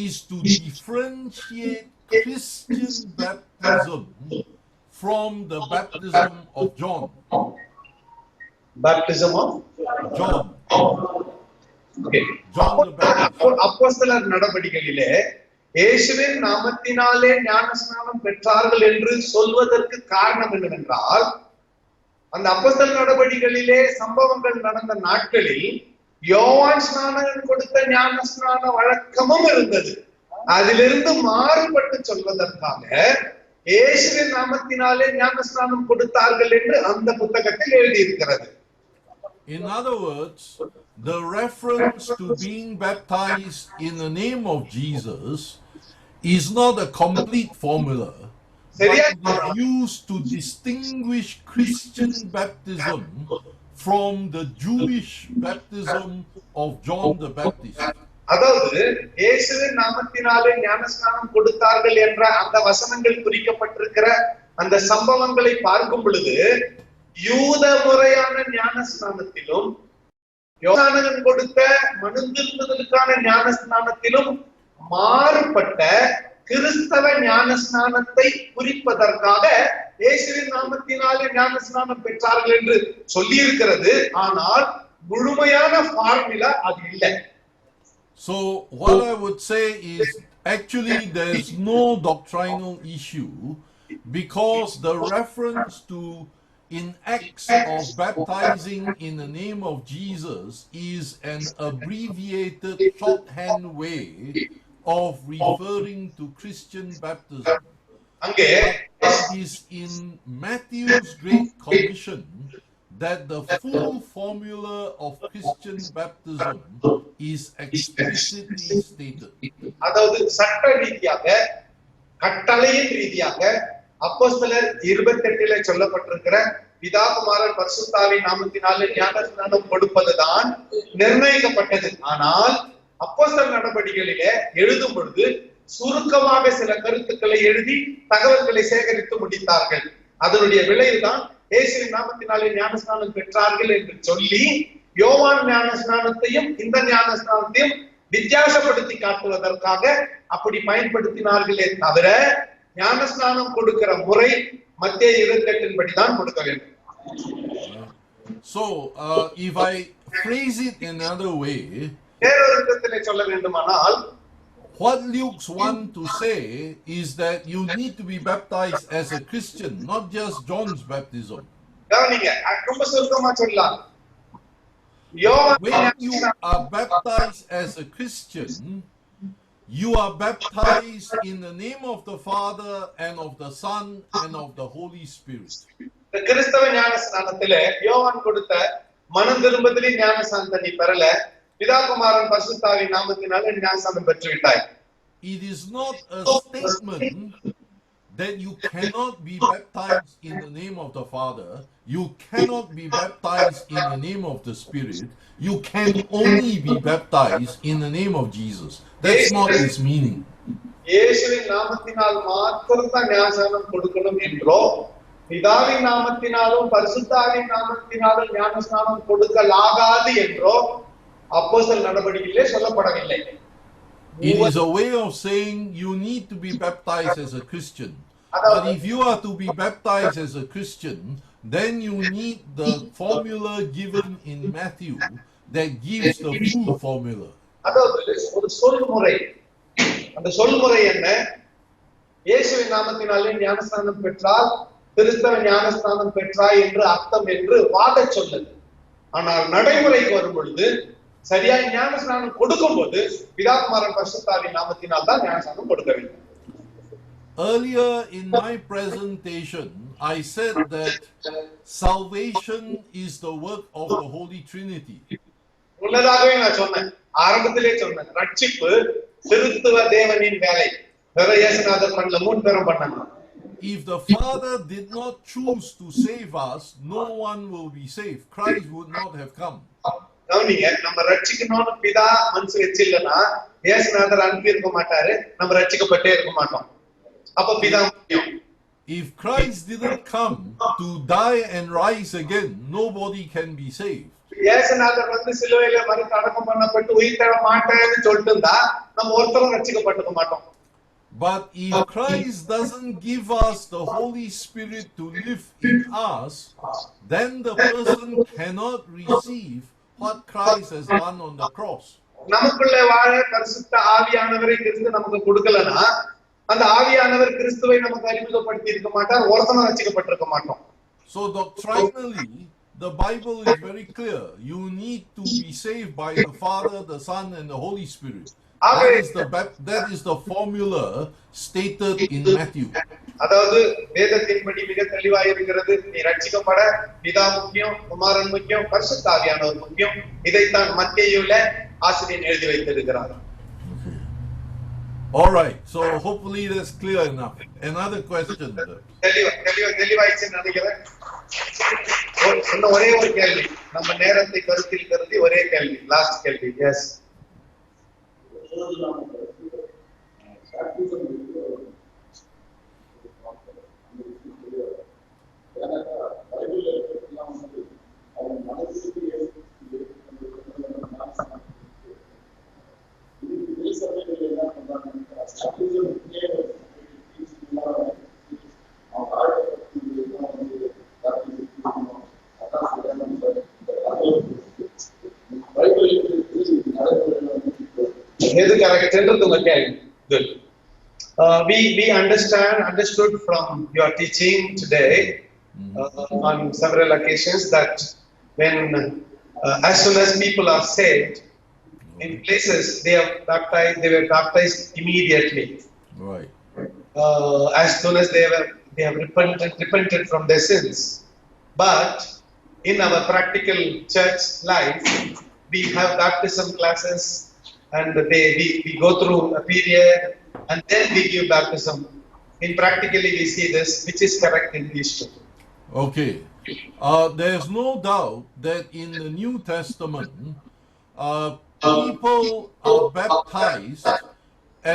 is to differentiate Christian baptism from the baptism of John. Baptism of John. Okay. John the Baptist. அப்போஸ்தலர் நடபடிகளிலே இயேசுவின் நாமத்தினாலே ஞானஸ்நானம் பெற்றார்கள் என்று சொல்வதற்கு காரணம் என்னவென்றால், அந்த அப்போஸ்தலர் நடபடிகளிலே சம்பவங்கள் நடந்த நாட்களில் யோவான் ஸ்நானகன் கொடுத்த ஞானஸ்நான வழக்கமும் இருந்தது. அதிலிருந்து மாறுபட்டு சொல்வதற்காக இயேசுவின் நாமத்தினாலே ஞானஸ்நானம் கொடுத்தார்கள் என்று அந்த புத்தகத்தில் எழுதியிருக்கிறது. In other words, the reference to being baptized in the name of Jesus is not a complete formula, but it is used to distinguish Christian baptism from the Jewish baptism of John the Baptist. அதாவது இயேசுவின் நாமத்தினாலே ஞானஸ்நானம் கொடுத்தார்கள் என்ற அந்த வசனங்கள் குறிக்கப்பட்டிருக்கிற அந்த சம்பவங்களை பார்க்கும் பொழுது யூத முறையான ஞானஸ்நானத்திலும் யோவான் கொடுத்த மனந்திருந்துதலுக்கான ஞானஸ்நானத்திலும் மாறுபட்ட கிறிஸ்தவ ஞானஸ்நானத்தை குறிப்பதற்காக இயேசுவின் நாமத்தினாலே ஞானஸ்நானம் பெற்றார்கள் என்று சொல்லி இருக்கிறது. ஆனால் முழுமையான ஃபார்முலா அது இல்லை. So what I would say is actually there is no doctrinal issue, because the reference to in Acts of baptizing in the name of Jesus is an abbreviated shorthand way of referring to Christian baptism. அங்கே is in Matthew's Great Commission that the full formula of Christian baptism is explicitly stated. அதாவது சட்ட ரீதியாக கட்டளையின் ரீதியாக அப்போஸ்தலர் 28 சொல்லப்பட்டிருக்கிற பிதா குமாரன் பரிசுத்தாவி நாமத்தினாலே ஞானஸ்நானம் கொடுப்பதுதான் நிர்ணயிக்கப்பட்டது. ஆனால் அப்போஸ்தலர் நடவடிக்கைகளிலே எழுதும் பொழுது சுருக்கமாக சில கருத்துக்களை எழுதி தகவல்களை சேகரித்து முடித்தார்கள். அதனுடைய விளைவுதான் இயேசுவின் நாமத்தினாலே ஞானஸ்நானம் பெற்றார்கள் என்று சொல்லி யோவான் ஞானஸ்நானத்தையும் இந்த ஞானஸ்நானத்தையும் வித்தியாசப்படுத்தி காட்டுவதற்காக அப்படி பயன்படுத்தினார்களே தவிர ஞானஸ்நானம் கொடுக்கிற முறை மத்தேயு 28 படி தான் கொடுக்க வேண்டும். So, if I phrase it another way, வேறொரு விதத்திலே சொல்ல வேண்டுமானால், what Luke wants to say is that you need to be baptized as a Christian, not just John's baptism. கவனிங்க, ரொம்ப சுருக்கமா சொல்லலாம். When you are baptized as a Christian, you are baptized in the name of the Father and of the Son and of the Holy Spirit. இந்த கிறிஸ்தவ ஞானஸ்நானத்திலே யோவான் கொடுத்த மனம் திரும்புதலே ஞானஸ்நானத்தை நீ பெறல, பிதா குமாரன் பரிசுத்தாவி நாமத்தினாலே ஞானஸ்நானம் பெற்று விட்டாய். It is not a statement that you cannot be baptized in the name of the Father, you cannot be baptized in the name of the Spirit, you can only be baptized in the name of Jesus. That's not its meaning. இயேசுவின் நாமத்தினால் மாத்திரம் ஞானஸ்நானம் கொடுக்கணும் என்றோ, பிதாவின் நாமத்தினாலும் பரிசுத்தாவின் நாமத்தினாலும் ஞானஸ்நானம் கொடுக்கலாகாது என்றோ அப்போஸ்தலர் நடவடிக்கையிலே சொல்லப்படவில்லை. It is a way of saying you need to be baptized as a Christian. But if you are to be baptized as a Christian, then you need the formula given in Matthew that gives the full formula. அதாவது ஒரு சொல்முறை. அந்த சொல்முறை என்ன? இயேசுவின் நாமத்தினாலே ஞானஸ்நானம் பெற்றால் கிறிஸ்தவ ஞானஸ்நானம் பெற்றாய் என்று அர்த்தம் என்று வாத சொல்லது. ஆனால் நடைமுறைக்கு வரும் பொழுது சரியாய் ஞானஸ்நானம் கொடுக்கும் போது பிதா குமாரன் பரிசுத்தாவின் நாமத்தினால் தான் ஞானஸ்நானம் கொடுக்க வேண்டும். Earlier in my presentation, I said that salvation is the work of the Holy Trinity. முன்னதாகவே நான் சொன்னேன், ஆரம்பத்திலே சொன்னேன், ரட்சிப்பு திருத்துவ தேவனின் வேலை. வேற இயேசுநாதர் பண்ணல, 3 பேரும் பண்ணாங்க. If the Father did not choose to save us, no one will be saved. Christ would not have come. கவனிங்க, நம்ம ரட்சிக்கணும்னு பிதா மனசு வச்சில்லைன்னா இயேசுநாதர் அனுப்பி இருக்க மாட்டாரு, நம்ம ரட்சிக்கப்பட்டே இருக்க மாட்டோம். அப்ப பிதா முக்கியம். If Christ didn't come to die and rise again, nobody can be saved. இயேசுநாதர் வந்து சிலுவையில மரித்து அடக்கம் பண்ணப்பட்டு உயிர் தர மாட்டேன்னு சொல்லிட்டு இருந்தா நம்ம ஒருத்தரும் ரட்சிக்கப்பட்டிருக்க மாட்டோம். But if Christ doesn't give us the Holy Spirit to live in us, then the person cannot receive what Christ has done on the cross. நமக்குள்ளே வாழ பரிசுத்த ஆவியானவரை கிறிஸ்து நமக்கு கொடுக்கலனா அந்த ஆவியானவர் கிறிஸ்துவை நமக்கு அறிமுகப்படுத்தி இருக்க மாட்டார், ஒருத்தனும் ரட்சிக்கப்பட்டிருக்க மாட்டோம். So doctrinally, the Bible is very clear. You need to be saved by the Father, the Son, and the Holy Spirit. That is the formula stated in Matthew. அதாவது வேதத்தின்படி மிக தெளிவாக இருக்கிறது. நீ ரட்சிக்கப்பட பிதா முக்கியம், குமாரன் முக்கியம், பரிசுத்த ஆவியானவர் முக்கியம். இதைத்தான் மத்தேயுல ஆசிரியர் எழுதி வைத்திருக்கிறார். All right, so hopefully that's clear enough. Another question. தெளிவாயிடுச்சுன்னு நினைக்கிறேன். ஒரே ஒரு கேள்வி, நம்ம நேரத்தை கருத்தில் கருதி ஒரே கேள்வி, லாஸ்ட் கேள்வி. எஸ், எது கரெக்ட் என்றது உங்க கேள்வி. Good. We understood from your teaching today on several occasions that when as soon as people are saved in places they were baptized immediately. Right. As soon as they have repented from their sins. But in our practical church life, we have baptism classes, and we go through a period, and then we give baptism. In practically we see this, which is correct in these two. Okay. There's no doubt that in the New Testament, people are baptized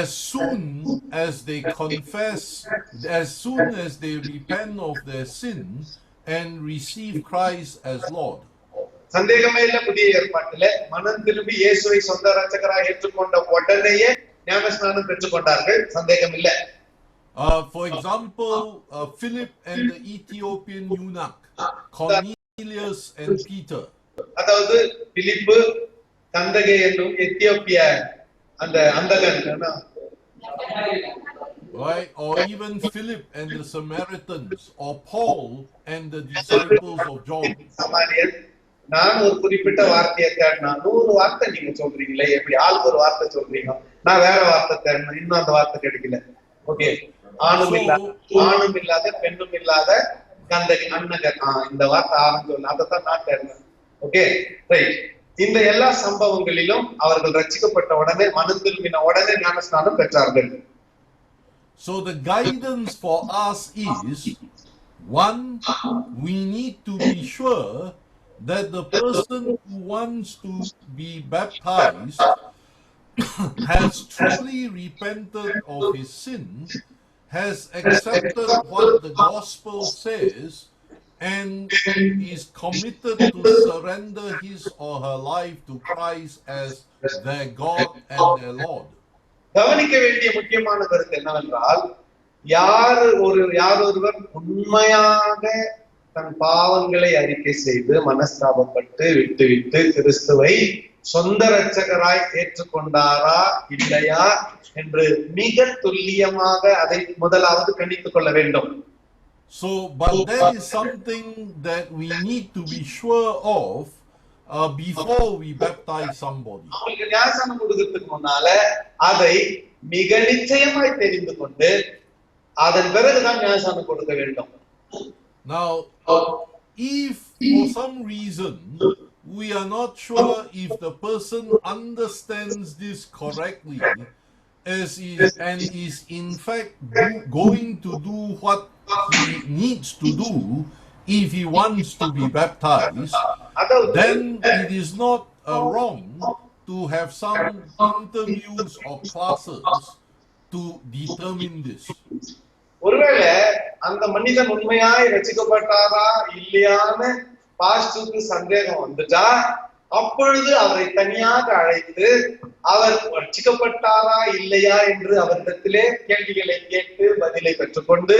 as soon as they confess, as soon as they repent of their sin and receive Christ as Lord. சந்தேகமே இல்ல, புதிய ஏற்பாட்டில மனம் திரும்பி இயேசுவை சொந்த இரட்சகராய் ஏற்றுக்கொண்ட உடனேயே ஞானஸ்நானம் பெற்றுக்கொண்டார்கள். சந்தேகம் இல்ல. For example, Philip and the Ethiopian eunuch, Cornelius and Peter. அதாவது பிலிப்பு, கந்தகை என்னும் எத்தியோப்பிய அந்த அந்தகன், Right? Or even Philip and the Samaritans, or Paul and the disciples of John. சமாரியன், நான் ஒரு குறிப்பிட்ட வார்த்தையை தேடினா 100 வார்த்தை நீங்க சொல்றீங்களே, எப்படி ஆளுக்கு ஒரு வார்த்தை சொல்றீங்க, நான் வேற வார்த்தை தேடினேன், இன்னும் அந்த வார்த்தை கிடைக்கல. ஓகே, ஆணும் இல்லாத பெண்ணும் இல்லாத கந்தகி அன்னகர், இந்த வார்த்தை ஆரம்பிச்சு அதைத்தான் நான் தேடினேன். Okay, right. இந்த எல்லா சம்பவங்களிலும் அவர்கள் ரட்சிக்கப்பட்ட உடனே, மனம் திரும்பின உடனே ஞானஸ்நானம் பெற்றார்கள். So the guidance for us is, one, we need to be sure that the person who wants to be baptized has truly repented of his sin, has accepted what the gospel says, and is committed to surrender his or her life to Christ as their God and their Lord. கவனிக்க வேண்டிய முக்கியமான கருத்து என்னவென்றால், யாரொருவர் உண்மையாக தன் பாவங்களை அறிக்கை செய்து மனஸ்தாபப்பட்டு விட்டுவிட்டு கிறிஸ்துவை சொந்த இரட்சகராய் ஏற்றுக்கொண்டாரா இல்லையா என்று மிக துல்லியமாக அதை முதலாவது கணித்துக் கொள்ள வேண்டும். So, but there is something that we need to be sure of before we baptize somebody. அவங்களுக்கு ஞானஸ்நானம் கொடுக்கிறதுக்கு முன்னால அதை மிக நிச்சயமாய் தெரிந்து கொண்டு அதன் பிறகுதான் ஞானஸ்நானம் கொடுக்க வேண்டும். Now, if for some reason we are not sure if the person understands this correctly and is in fact going to do what he needs to do if he wants to be baptized, then it is not wrong to have some interviews or classes to determine this. ஒருவேளை அந்த மனிதன் உண்மையாய் ரட்சிக்கப்பட்டாரா இல்லையான்னு பாஸ்டருக்கு சந்தேகம் வந்துட்டா, அப்பொழுது அவரை தனியாக அழைத்து அவர் ரட்சிக்கப்பட்டாரா இல்லையா என்று அவரிடத்திலே கேள்விகளை கேட்டு பதிலை பெற்றுக்கொண்டு,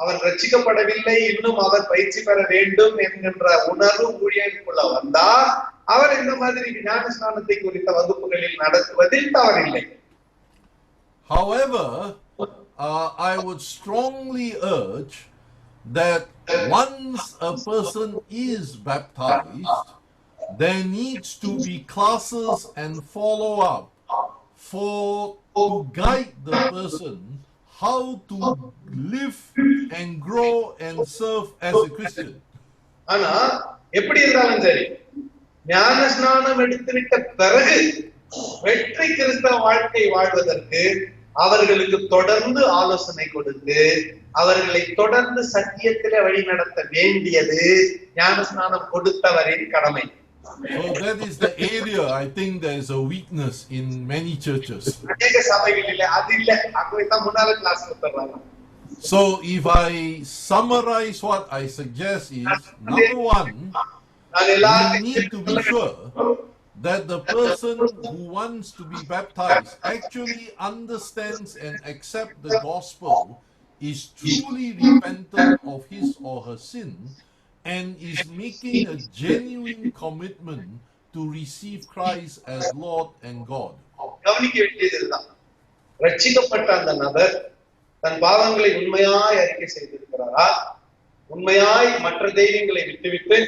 அவர் ரட்சிக்கப்படவில்லை, இன்னும் அவர் பயிற்சி பெற வேண்டும் என்கின்ற உணர்வு ஊழியருக்குள்ள வந்தா, அவர் இந்த மாதிரி ஞானஸ்நானத்தை குறித்த வகுப்புகளில் நடத்துவதில் தவறில்லை. However, I would strongly urge that once a person is baptized, there needs to be classes and follow-up to guide the person how to live and grow and serve as a Christian. ஆனா எப்படி இருந்தாலும் சரி, ஞானஸ்நானம் எடுத்துவிட்ட பிறகு வெற்றி கிறிஸ்தவ வாழ்க்கை வாழ்வதற்கு அவர்களுக்கு தொடர்ந்து ஆலோசனை கொடுத்து அவர்களை தொடர்ந்து சத்தியத்திலே வழி நடத்த வேண்டியது ஞானஸ்நானம் கொடுத்தவரின் கடமை. So that is the area I think there is a weakness in many churches. அநேக சபைகளிலே அது இல்ல, அங்கதான் முன்னால கிளாஸ் கொடுத்துறாங்க. So if I summarize what I suggest is, number one, we need to be sure that the person who wants to be baptized actually understands and accepts the gospel, is truly repentant of his or her sin, and is making a genuine commitment to receive Christ as Lord and God. கவனிக்க வேண்டியது இதுதான். ரட்சிக்கப்பட்ட அந்த நபர் தன் பாவங்களை உண்மையாய் அறிக்கை செய்திருக்கிறாரா, உண்மையாய் மற்ற தெய்வங்களை விட்டுவிட்டு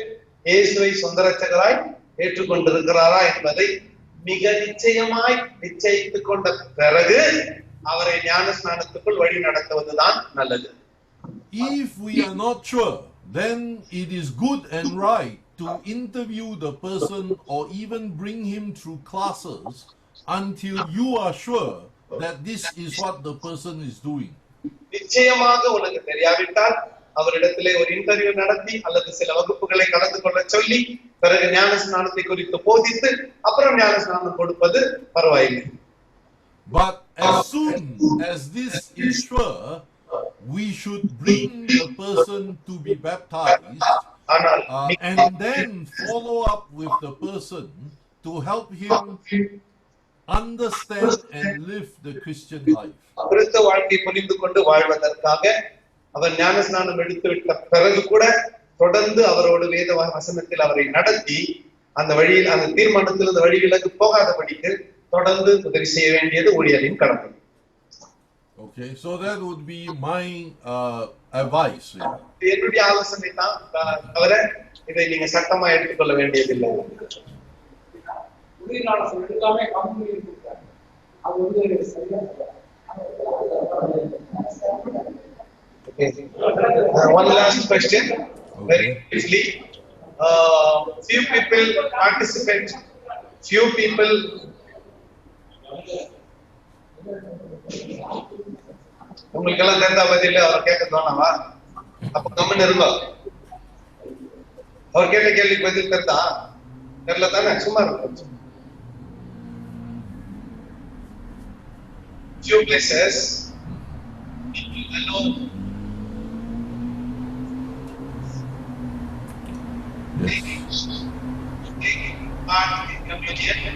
இயேசுவை சொந்த இரட்சகராய் ஏற்றுக்கொண்டிருக்கிறாரா என்பதை மிக நிச்சயமாய் நிச்சயித்துக் கொண்ட பிறகு அவரை ஞானஸ்நானத்துக்குள் வழி நடத்துவதுதான் நல்லது. If we are not sure, then it is good and right to interview the person or even bring him through classes until you are sure that this is what the person is doing. நிச்சயமாக உனக்கு தெரியாவிட்டால் அவரிடத்திலே ஒரு interview நடத்தி அல்லது சில வகுப்புகளை கலந்து கொள்ள சொல்லி பிறகு ஞான ஸ்நானத்தை குறித்து போதித்து அப்புறம் ஞான ஸ்நானம் கொடுப்பது பரவாயில்லை. But as soon as this is sure, we should bring the person to be baptized ஆனால் and then follow up with the person to help him understand and live the Christian life. கிறிஸ்தவ வாழ்க்கை புரிந்து கொண்டு வாழ்வதற்காக அவர் ஞான ஸ்நானம் எடுத்துவிட்ட பிறகு கூட தொடர்ந்து அவரோடு வேத வசனத்தில் அவரை நடத்தி அந்த வழியில் அந்த தீர்மானத்தில் அந்த வழிகளுக்கு போகாதபடிக்கு தொடர்ந்து உதவி செய்ய வேண்டியது ஊழியரின் கடமை. Okay, so that would be my advice. என்னுடைய ஆலோசனை தான், தவிர இதை நீங்க சட்டமா எடுத்துக்கொள்ள வேண்டியதில்லை. உயிராளர்கள் எடுக்காம கம்பெனி கொடுத்தாங்க. அது வந்து சரியா One last question, very briefly. Few people participate. Few people. உங்களுக்கு எல்லாம் தெரிந்த பதில் அவர் கேட்க தோணவா? அப்ப கம்மன் இருந்தோம். அவர் கேட்ட கேள்விக்கு பதில் தெரிந்தா? தெரியல தானே, சும்மா இருக்கும். Few places people allow taking part in communion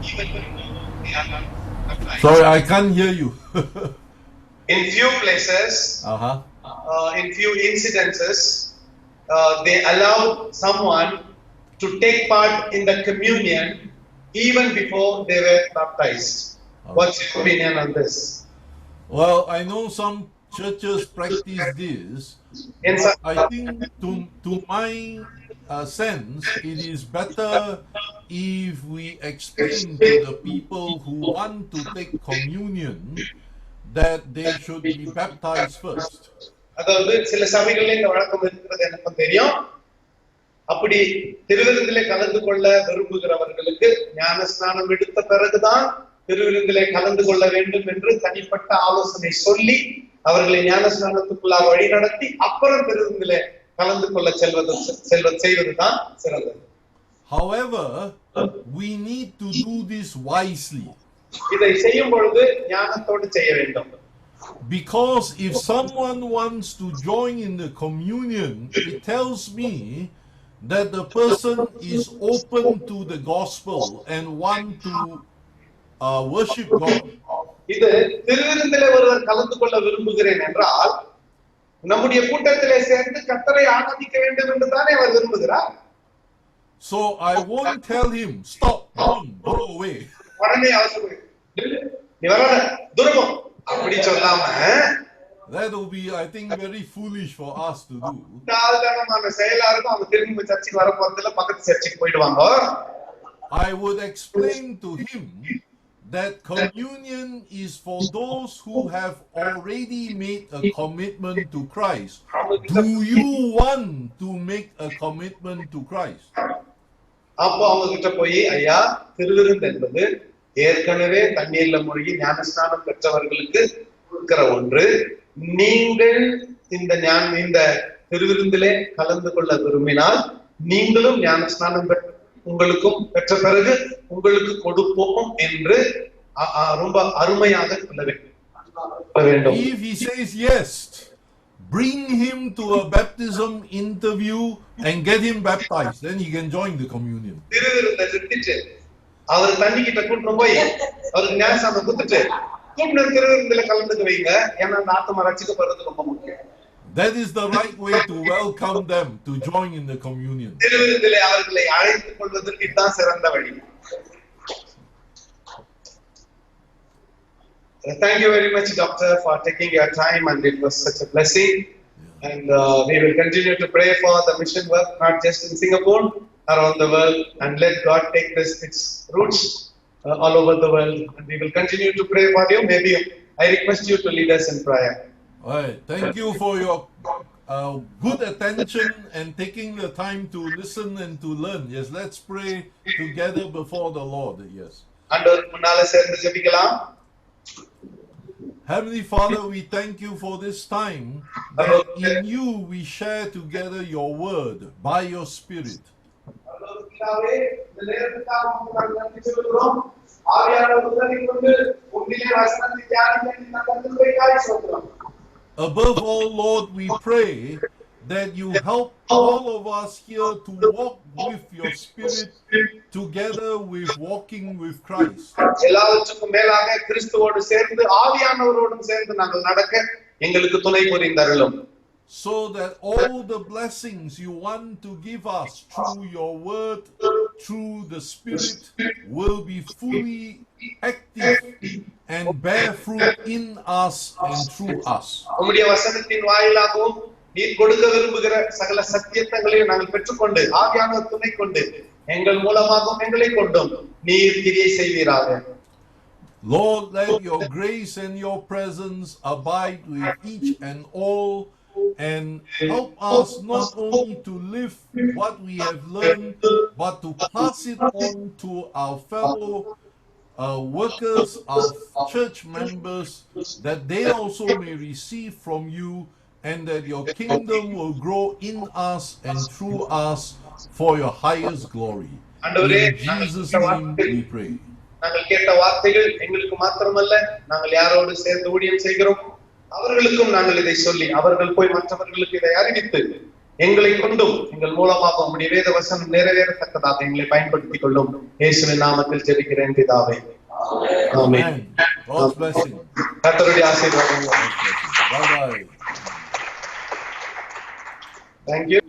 even though they are not baptized. Sorry, I can't hear you. In few places, in few incidences, they allowed someone to take part in the communion even before they were baptized. What's your opinion on this? Well, I know some churches practice this. I think to my sense, it is better if we explain to the people who want to take communion that they should be baptized first. அதாவது சில சபைகளில் இந்த வழக்கம் இருக்கிறது எனக்கும் தெரியும். அப்படி திருவிருந்திலே கலந்து கொள்ள விரும்புகிறவர்களுக்கு ஞான ஸ்நானம் எடுத்த பிறகுதான் திருவிருந்திலே கலந்து கொள்ள வேண்டும் என்று தனிப்பட்ட ஆலோசனை சொல்லி அவர்களை ஞான ஸ்நானத்துக்குள்ளாக வழி நடத்தி அப்புறம் திருவிருந்திலே கலந்து கொள்ள செய்வதுதான் சிறந்தது. However, we need to do this wisely. இதை செய்யும் பொழுது ஞானத்தோடு செய்ய வேண்டும். Because if someone wants to join in the communion, it tells me that the person is open to the gospel and want to worship God. இது திருவிருந்திலே ஒருவர் கலந்து கொள்ள விரும்புகிறேன் என்றால் நம்முடைய கூட்டத்திலே சேர்ந்து கர்த்தரை ஆராதிக்க வேண்டும் என்று தானே அவர் விரும்புகிறார். So I won't tell him, stop, don't go away. உடனே அவசரம் நீ வர துருவம் அப்படி சொல்லாம that will be, I think, very foolish for us to do. தாழ்தனமான செயலா இருக்கும். அவங்க திரும்பி சர்ச்சுக்கு வர போறதுல பக்கத்து சர்ச்சுக்கு போயிடுவாங்க. I would explain to him that communion is for those who have already made a commitment to Christ. Do you want to make a commitment to Christ? அப்போ அவங்க கிட்ட போய், ஐயா, திருவிருந்து என்பது ஏற்கனவே தண்ணீர்ல மூழ்கி ஞானஸ்நானம் பெற்றவர்களுக்கு இருக்கிற ஒன்று. நீங்கள் இந்த திருவிருந்திலே கலந்து கொள்ள விரும்பினால் நீங்களும் ஞானஸ்நானம் உங்களுக்கும் பெற்ற பிறகு உங்களுக்கு கொடுப்போம் என்று ரொம்ப அருமையாக சொல்ல வேண்டும். If he says yes, bring him to a baptism interview and get him baptized, then he can join the communion. திருவிருந்தை நிறுத்திட்டு அவர் தண்ணி கிட்ட கூட்டிட்டு போய் அவருக்கு ஞானஸ்நானம் கொடுத்துட்டு கூட்டிட்டு திருவிருந்தில கலந்துக்க வைங்க. ஏன்னா அந்த ஆத்மா ரட்சிக்கப்படுறது ரொம்ப முக்கியம். That is the right way to welcome them to join in the communion. திருவிருந்திலே அவர்களை அழைத்துக் கொள்வதற்கு இதுதான் சிறந்த வழி. Thank you very much, Doctor, for taking your time, and it was such a blessing. And we will continue to pray for the mission work, not just in Singapore, around the world, and let God take its roots all over the world. And we will continue to pray for you. Maybe I request you to lead us in prayer. All right. Thank you for your good attention and taking the time to listen and to learn. Yes, let's pray together before the Lord. Yes. ஆண்டவருக்கு முன்னால சேர்ந்து ஜெபிக்கலாம். Heavenly Father, we thank you for this time that in you we share together your word by your Spirit. பிதாவே, இந்த நேரத்துக்காக உமக்கு நன்றி சொல்கிறோம். ஆவியானவர் உதவி கொண்டு உம்மிலே வசனத்தை தியானிக்க நீர் தந்ததற்காக ஸ்தோத்திரம். Above all, Lord, we pray that you help all of us here to walk with your Spirit together with walking with Christ. எல்லாவற்றுக்கும் மேலாக கிறிஸ்துவோடு சேர்ந்து ஆவியானவரோடும் சேர்ந்து நாங்கள் நடக்க எங்களுக்கு துணை புரிந்தருளும். So that all the blessings you want to give us through your word, through the Spirit, will be fully active and bear fruit in us and through us. உம்முடைய வசனத்தின் வாயிலாகவும் நீர் கொடுக்க விரும்புகிற சகல சத்தியங்களையும் நாங்கள் பெற்றுக்கொண்டு ஆவியானவர் துணை கொண்டு எங்கள் மூலமாகவும் எங்களை கொண்டும் நீர் கிரியை செய்வீராக. Lord, let your grace and your presence abide with each and all, and help us not only to live what we have learned, but to pass it on to our fellow workers, our church members, that they also may receive from you, and that your kingdom will grow in us and through us for your highest glory. In Jesus' name we pray. நாங்கள் கேட்ட வார்த்தைகள் எங்களுக்கு மாத்திரமல்ல, நாங்கள் யாரோடு சேர்ந்து ஊழியம் செய்கிறோம் அவர்களுக்கும் நாங்கள் இதை சொல்லி அவர்கள் போய் மற்றவர்களுக்கு இதை அறிவித்து எங்களை கொண்டும் எங்கள் மூலமாக உம்முடைய வேத வசனம் நிறைவேறத்தக்கதாக எங்களை பயன்படுத்திக் கொள்ளும். இயேசுவின் நாமத்தில் ஜெபிக்கிறேன் பிதாவே. ஆமென். God's blessing. கர்த்தருடைய ஆசீர்வாதங்கள். Bye bye. Thank you.